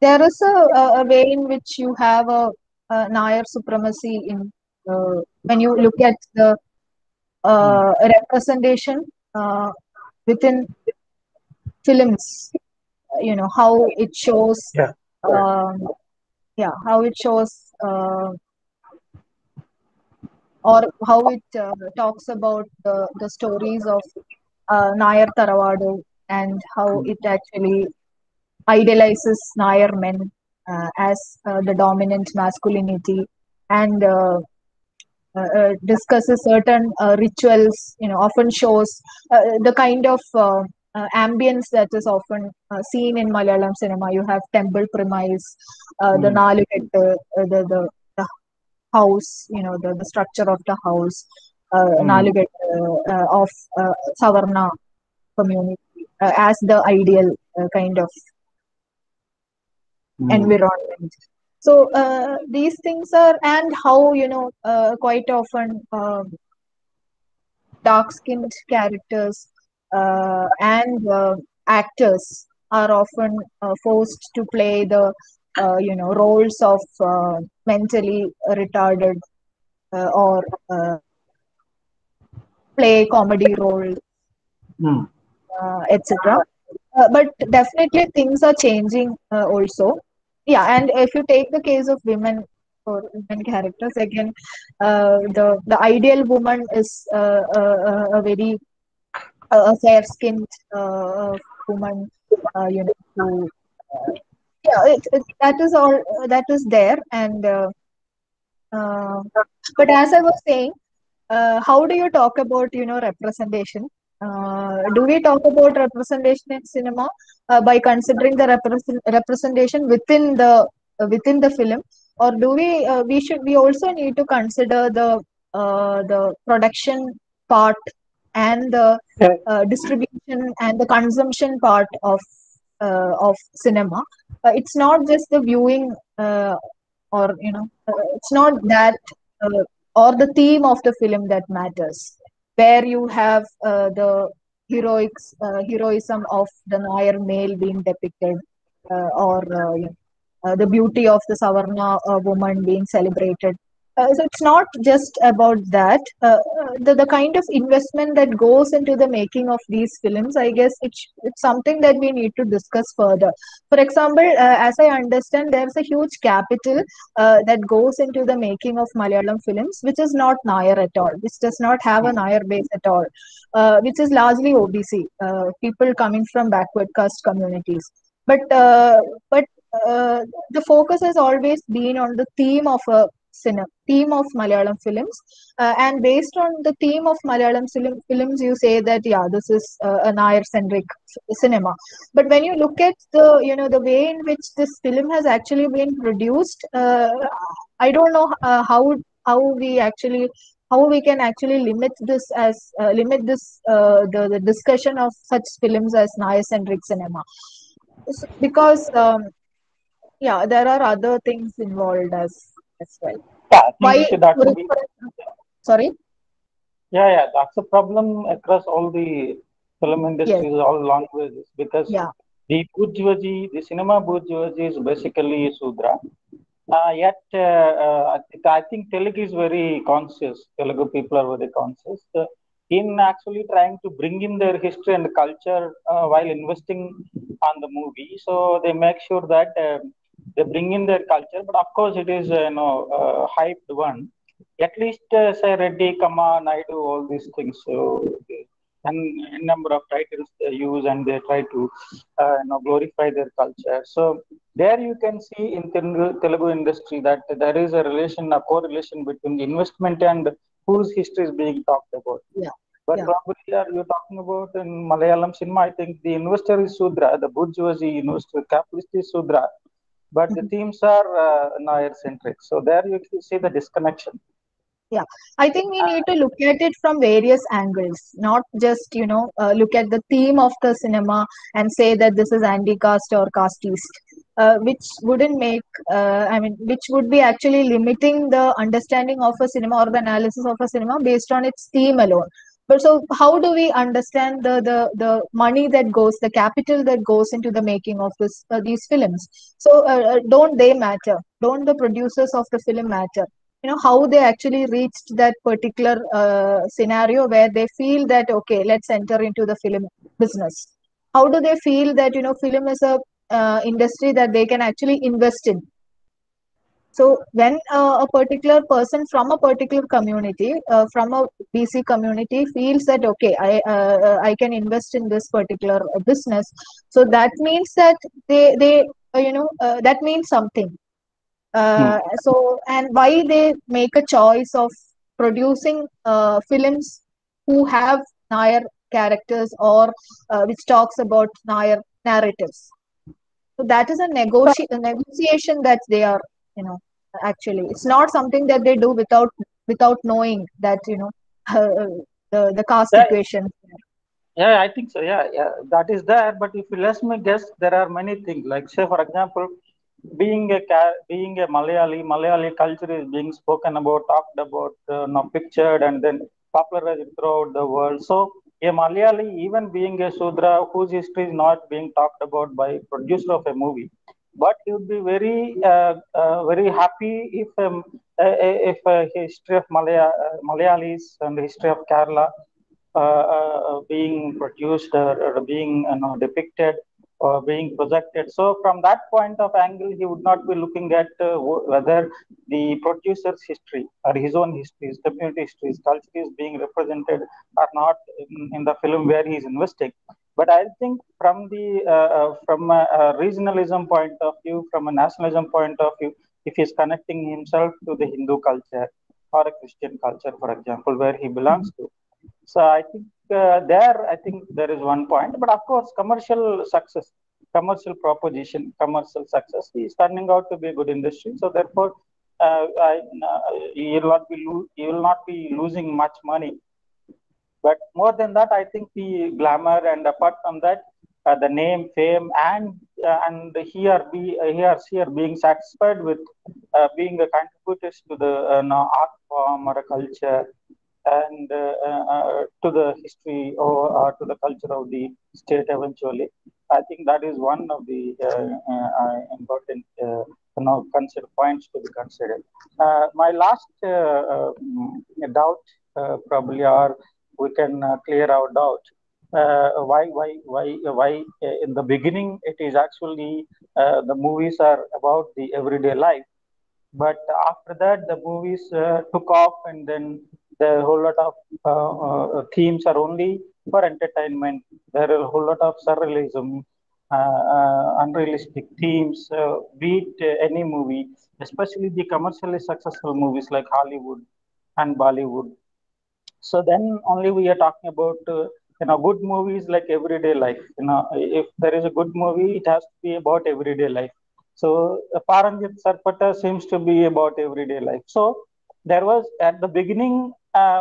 there is a way in which you have a Nair supremacy in when you look at the representation within films. How it shows. Yeah. Um, yeah, how it shows. Or how it talks about the stories of Nayar Taravadu and how it actually idealizes Nayar men as the dominant masculinity and discusses certain rituals, often shows the kind of ambience that is often seen in Malayalam cinema. You have temple premise, the Nalukettu, the house, the structure of the house, Nalukettu of Savarna community as the ideal kind of environment. So these things are, and how quite often dark-skinned characters and actors are often forced to play the roles of mentally retarded or play comedy roles, etc. But definitely things are changing also. Yeah, and if you take the case of women or women characters, again, the ideal woman is a very fair-skinned woman, who yeah, that is all that is there, and uh, but as I was saying, how do you talk about representation? Do we talk about representation in cinema by considering the representation within the film, or do we also need to consider the production part and the distribution and the consumption part of cinema? It's not just the viewing, or it's not that or the theme of the film that matters, where you have the heroism of the Nair male being depicted, or the beauty of the Savarna woman being celebrated. So it's not just about that. The kind of investment that goes into the making of these films, I guess it's something that we need to discuss further. For example, as I understand, there's a huge capital that goes into the making of Malayalam films, which is not Nair at all, which does not have a Nair base at all, which is largely OBC, people coming from backward caste communities. But the focus has always been on the theme of theme of Malayalam films, and based on the theme of Malayalam films, you say that yeah, this is a Nair centric cinema. But when you look at the way in which this film has actually been produced, I don't know how we actually how we can actually limit this as the discussion of such films as Nair centric cinema, because yeah, there are other things involved as well. Yeah, I Why? think that will be. Sorry. Yeah, that's a problem across all the film Yes. industry is all languages because Yeah. the bourgeoisie, the cinema bourgeoisie is basically Sudra. Yet, I think Telugu is very conscious. Telugu people are very conscious in actually trying to bring in their history and culture while investing on the movie. So they make sure that they bring in their culture. But of course, it is hyped one. At least say Reddy, Kama, Naidu, all these things. So and a number of titles they use and they try to glorify their culture. So there you can see in Telugu industry that there is a relation, a correlation between investment and whose history is being talked about. Yeah. But Yeah. probably are you talking about in Malayalam cinema? I think the investor is Sudra, the bourgeoisie investor, capitalist is Sudra, but the Mhm. themes are Nair centric. So there you can see the disconnection. Yeah, I think we need to look at it from various angles, not just, look at the theme of the cinema and say that this is anti-caste or casteist, which wouldn't make, which would be actually limiting the understanding of a cinema or the analysis of a cinema based on its theme alone. But so, how do we understand the money that goes, the capital that goes into the making of these films? So, don't they matter? Don't the producers of the film matter? How they actually reached that particular scenario where they feel that okay, let's enter into the film business. How do they feel that film is a industry that they can actually invest in? So when a particular person from a particular community, from a BC community, feels that okay, I can invest in this particular business, so that means that they that means something. So, and why they make a choice of producing films who have Nair characters or which talks about Nair narratives. So that is a negotiation that they are, you know, actually. It's not something that they do without knowing that, the caste Yeah, equation. yeah, I think so. Yeah, yeah, that is there. But if you let me guess, there are many things. Like, say, for example, being a Malayali culture is being spoken about, talked about, pictured, and then popularized throughout the world. So, a Malayali, even being a Sudra, whose history is not being talked about by producer of a movie, but he would be very happy if history of Malayalis and history of Kerala being produced or being depicted or being projected. So from that point of angle, he would not be looking at whether the producer's history or his own history, his community history, his culture is being represented or not in the film where he is investing. But I think from a regionalism point of view, from a nationalism point of view, if he's connecting himself to the Hindu culture or a Christian culture, for example, where he belongs to, so I think there is one point, but of course, commercial success, commercial proposition, commercial success is turning out to be a good industry. So therefore, you will not be losing much money. But more than that, I think the glamour and apart from that, the name, fame, and he or she are being satisfied with being a contributors to the art form or a culture and to the history or to the culture of the state eventually. I think that is one of the important consider points to be considered. My last doubt probably, or we can clear our doubt. Why in the beginning it is actually the movies are about the everyday life, but after that the movies took off and then the whole lot of themes are only for entertainment. There are a whole lot of surrealism, unrealistic themes, be it any movie, especially the commercially successful movies like Hollywood and Bollywood. So then only we are talking about good movies like everyday life. If there is a good movie, it has to be about everyday life. So Paranjit Sarpata seems to be about everyday life. So there was at the beginning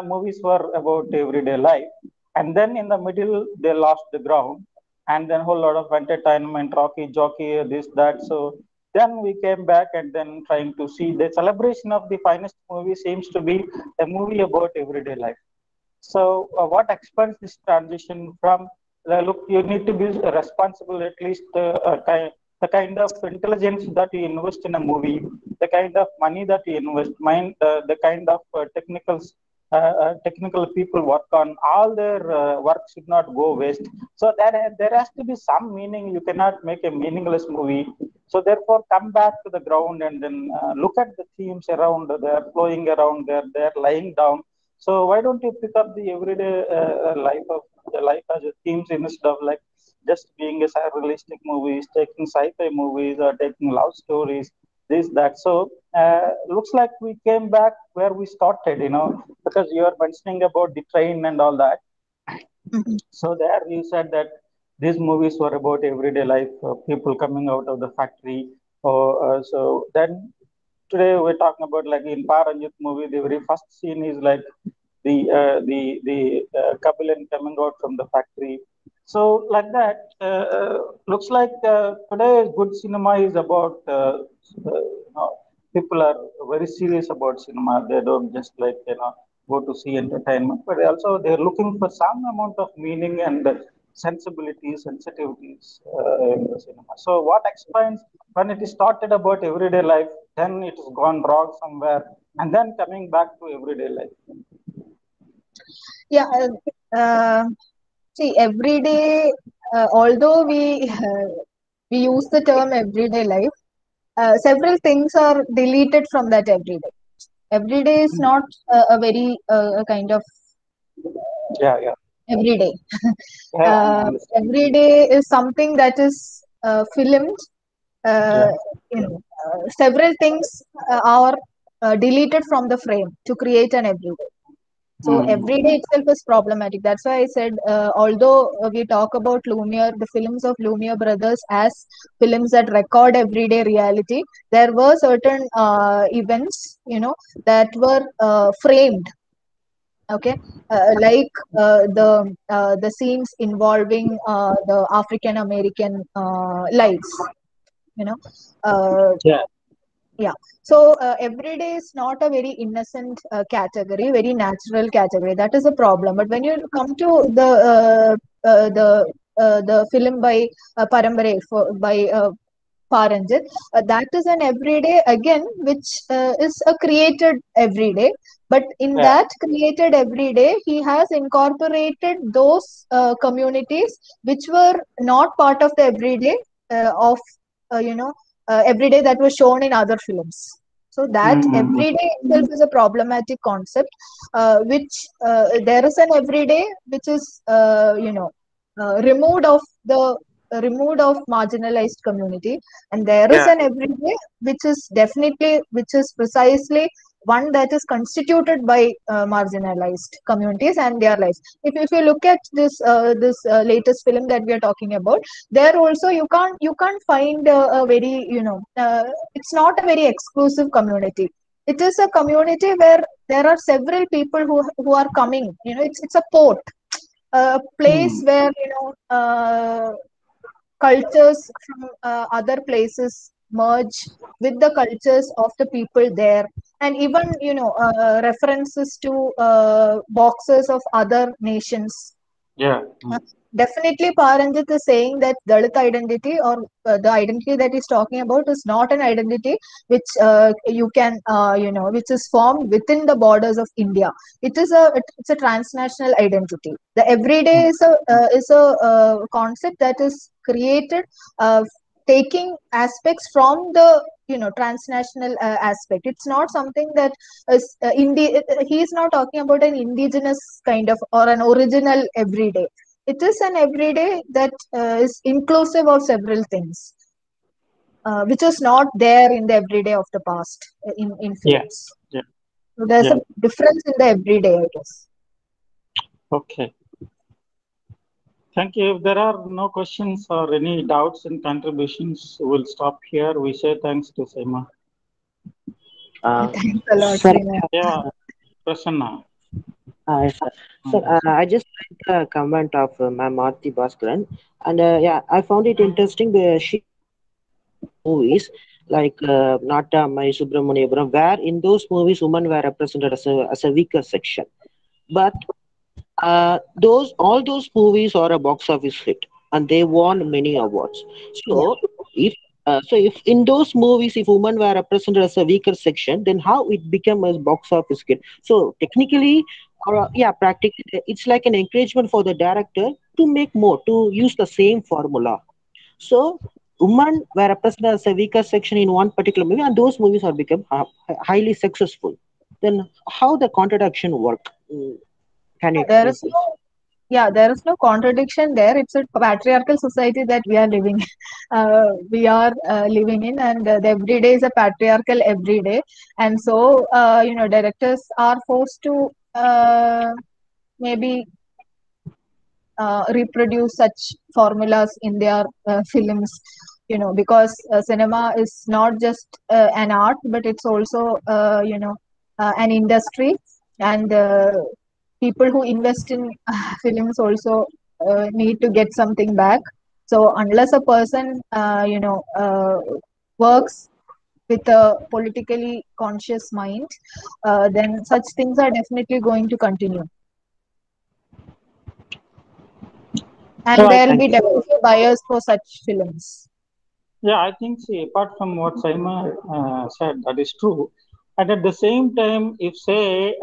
movies were about everyday life, and then in the middle they lost the ground, and then whole lot of entertainment, Rocky Jockey, this that. So then we came back and then trying to see the celebration of the finest movie seems to be a movie about everyday life. So, what explains this transition from look, you need to be responsible, at least the kind of intelligence that you invest in a movie, the kind of money that you invest, the kind of technical people work on, all their work should not go waste. So there has to be some meaning. You cannot make a meaningless movie. So therefore, come back to the ground and then look at the themes around. They're flowing around. They're lying down. So why don't you pick up the everyday life of the life as a themes instead of like just being a realistic movies, taking sci-fi movies or taking love stories, this that. So looks like we came back where we started, because you are mentioning about the train and all that. Mhm. So there you said that these movies were about everyday life, people coming out of the factory. So then today we're talking about like in Paranjit movie, the very first scene is like the Kabilan coming out from the factory. So like that, looks like today good cinema is about people are very serious about cinema. They don't just like go to see entertainment, but also they're looking for some amount of meaning and sensibilities, sensitivities in the cinema. So what explains when it is started about everyday life, then it has gone wrong somewhere, and then coming back to everyday life. Yeah. See, every day, although we use the term everyday life, several things are deleted from that every day. Every day is not a very a kind of Yeah, yeah, every day. yeah. I understand. Every day is something that is filmed. Yeah. Uh, Several things are deleted from the frame to create an everyday. So Mm. every day itself is problematic. That's why I said, although we talk about Lumiere, the films of Lumiere brothers as films that record everyday reality, there were certain events, that were framed. Okay, like the scenes involving the African American lives. You know, uh, Yeah. yeah. So every day is not a very innocent category, very natural category. That is a problem. But when you come to the film by Parambare by Paranjit, that is an everyday again, which is a created everyday. But in Yeah. that created everyday, he has incorporated those communities which were not part of the everyday of you know everyday that was shown in other films. So that Mm-hmm. everyday itself is a problematic concept, which there is an everyday which is removed of the removed of marginalized community, and there is Yeah. an everyday which is precisely one that is constituted by marginalized communities and their lives. If you look at this latest film that we are talking about, there also you can't find a very it's not a very exclusive community. It is a community where there are several people who are coming. It's a port, a place Mm. where cultures from other places merge with the cultures of the people there, and even references to boxes of other nations. Yeah. uh, Mm. Definitely, Paranjit is saying that Dalit identity, or the identity that he's talking about, is not an identity which you can, which is formed within the borders of India. It's a transnational identity. The everyday is a concept that is created, uh, taking aspects from the transnational aspect. It's not something that is he is not talking about an indigenous kind of or an original everyday. It is an everyday that is inclusive of several things, which is not there in the everyday of the past in Yeah. films. Yeah. So there's Yeah. a difference in the everyday, I guess. Okay. Thank you. If there are no questions or any doubts and contributions, we'll stop here. We say thanks to Seema. Thanks a lot, Sorry. Srinath. Yeah, Prasanna. Yes, sir. So I just like the comment of Ma'am Aarti Bhaskaran, and yeah, I found it interesting. She movies like Nata Mai Subramaniapuram, where in those movies women were represented as a weaker section. But Those all those movies are a box office hit, and they won many awards. Yeah. So if in those movies, if women were represented as a weaker section, then how it became a box office hit? So technically, or yeah, practically, it's like an encouragement for the director to make more, to use the same formula. So women were represented as a weaker section in one particular movie, and those movies are become highly successful. Then how the contradiction work? Can you There explain, is please? no, yeah, there is no contradiction there. It's a patriarchal society that we are living we are living in, and the everyday is a patriarchal everyday. And so directors are forced to maybe reproduce such formulas in their films, because cinema is not just an art, but it's also an industry. And people who invest in films also need to get something back. So unless a person works with a politically conscious mind, then such things are definitely going to continue, So and I there will think be definitely buyers for such films. Yeah, I think, see, apart from what Saima said, that is true. And at the same time, if say,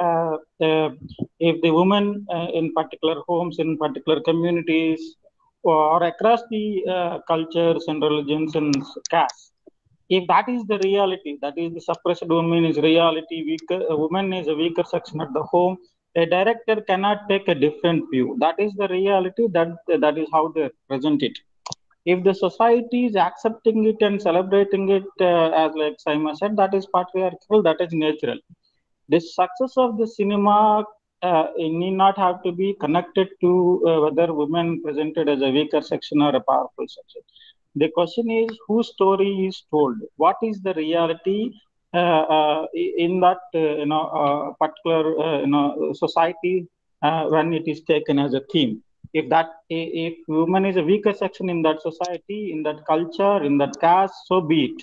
if the women in particular homes, in particular communities, or across the cultures and religions and castes, if that is the reality, that is the suppressed woman is reality, weaker a woman is a weaker section at the home, a director cannot take a different view. That is the reality. That is how they present it. If the society is accepting it and celebrating it, as like Simon said, that is patriarchal, that is natural. The success of the cinema it need not have to be connected to whether women presented as a weaker section or a powerful section. The question is whose story is told. What is the reality in that particular society when it is taken as a theme? If woman is a weaker section in that society, in that culture, in that caste, so be it.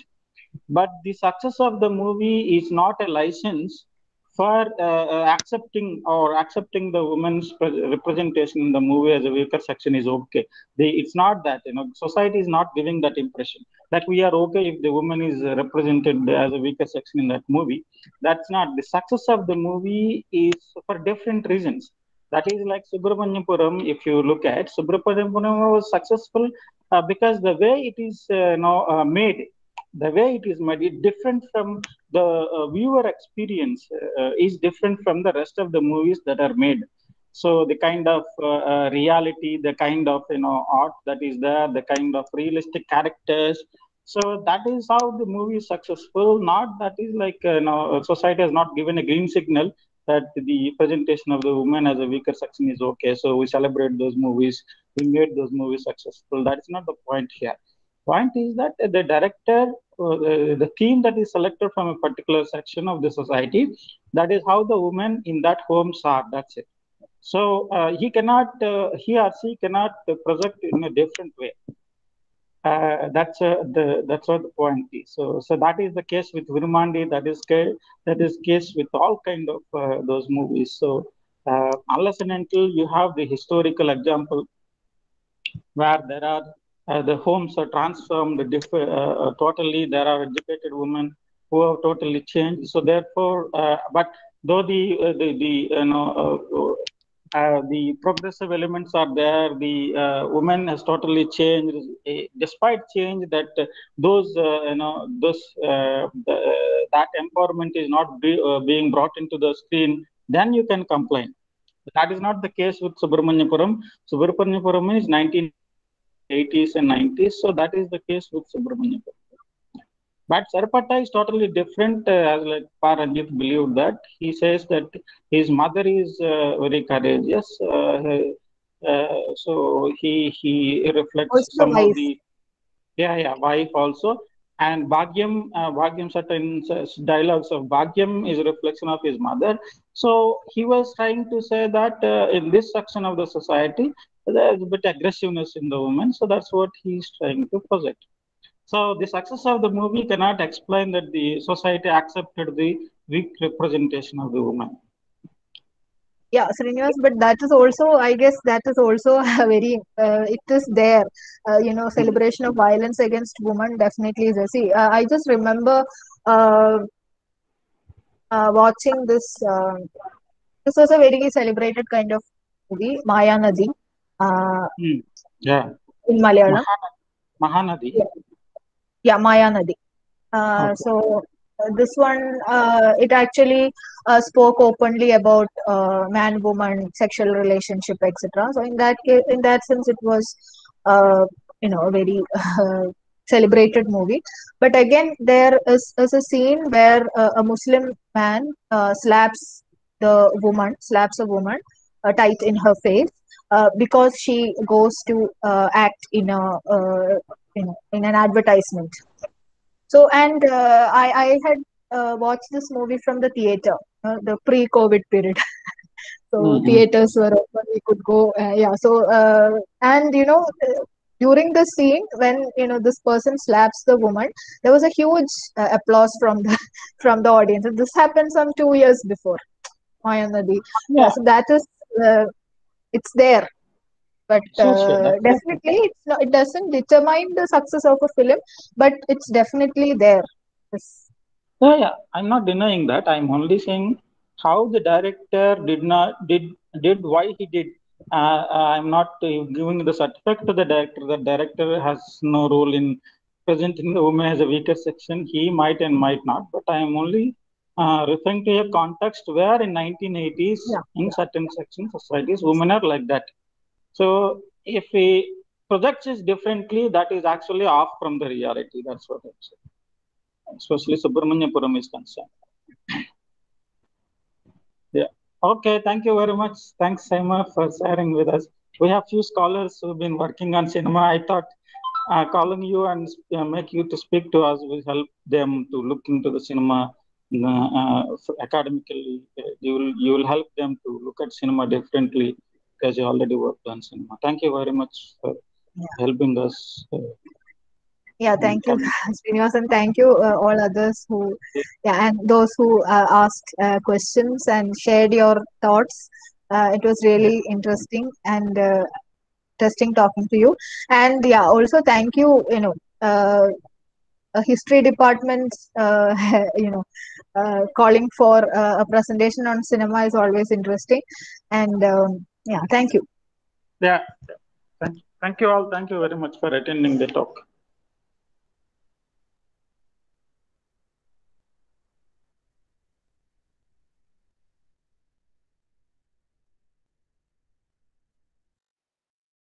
But the success of the movie is not a license for accepting the woman's representation in the movie as a weaker section is okay. It's not that, society is not giving that impression that we are okay if the woman is represented as a weaker section in that movie. That's not the success of the movie is for different reasons. That is like Subramanyam. If you look at Subramanyam was successful because the way it is made, the way it is made, it different from the viewer experience is different from the rest of the movies that are made. So the kind of reality, the kind of art that is there, the kind of realistic characters. So that is how the movie is successful. Not that is like society has not given a green signal that the presentation of the woman as a weaker section is okay. So we celebrate those movies. We made those movies successful. That is not the point here. Point is that the director, the theme that is selected from a particular section of the society, that is how the women in that homes are. That's it. So he or she cannot project in a different way. That's what the point is. So that is the case with Virumandi. That is case with all kind of those movies. So unless and until you have the historical example where there are the homes are transformed totally. There are educated women who have totally changed. So therefore, but though the progressive elements are there, the woman has totally changed. Despite change, that that empowerment is not being brought into the screen, then you can complain. That is not the case with Subramaniapuram. Subramaniapuram is 1980s and 90s, so that is the case with Subramaniapuram. But Sarpata is totally different, as like Paranjit believed that. He says that his mother is very courageous. So he reflects Also the some of wife. the wife also. And Bhagyam certain dialogues of Bhagyam is a reflection of his mother. So he was trying to say that in this section of the society, there's a bit aggressiveness in the woman. So that's what he's trying to project. So the success of the movie cannot explain that the society accepted the weak representation of the woman. Yeah, Srinivas, but that is also, I guess, that is also a very, it is there, celebration of violence against women definitely is there. See, I just remember uh, watching this. This was a very celebrated kind of movie, Maya Nadi, uh, Hmm. Yeah. in Malayalam. Mahanadi. Yeah, yeah, Maya Nadi. Okay. This one, it actually spoke openly about man-woman sexual relationship, etc. So in that case, in that sense, it was, a very celebrated movie. But again, there is a scene where a Muslim man slaps a woman tight in her face because she goes to act in in an advertisement. So, and I had watched this movie from the theater, the pre-COVID period. So Mm-hmm. theaters were open, we could go. Yeah. So and during the scene when this person slaps the woman, there was a huge applause from the from the audience. And this happened some 2 years before Maya Nadi. Yeah. So that is it's there. But Definitely. definitely, it doesn't determine the success of a film, but it's definitely there. Yes. Yeah, yeah. I'm not denying that. I'm only saying how the director did not did why he did. I'm not giving the certificate to the director. The director has no role in presenting the woman as a weaker section. He might and might not. But I'm only referring to a context where in 1980s, Yeah. in certain sections of societies, women are like that. So if we project it differently, that is actually off from the reality. That's what I'm saying. Especially Subramaniapuram is concerned. Yeah. Okay. Thank you very much. Thanks, Saima, for sharing with us. We have few scholars who've been working on cinema. I thought calling you and make you to speak to us will help them to look into the cinema academically. You will help them to look at cinema differently because you already worked on cinema. Thank you very much for helping us. Yeah, thank you, Srinivas, and thank you all others who, yeah, and those who asked questions and shared your thoughts. It was really interesting and interesting talking to you. And yeah, also thank you, history department, calling for a presentation on cinema is always interesting. And yeah, thank you. Yeah. Thank you all. Thank you very much for attending the talk.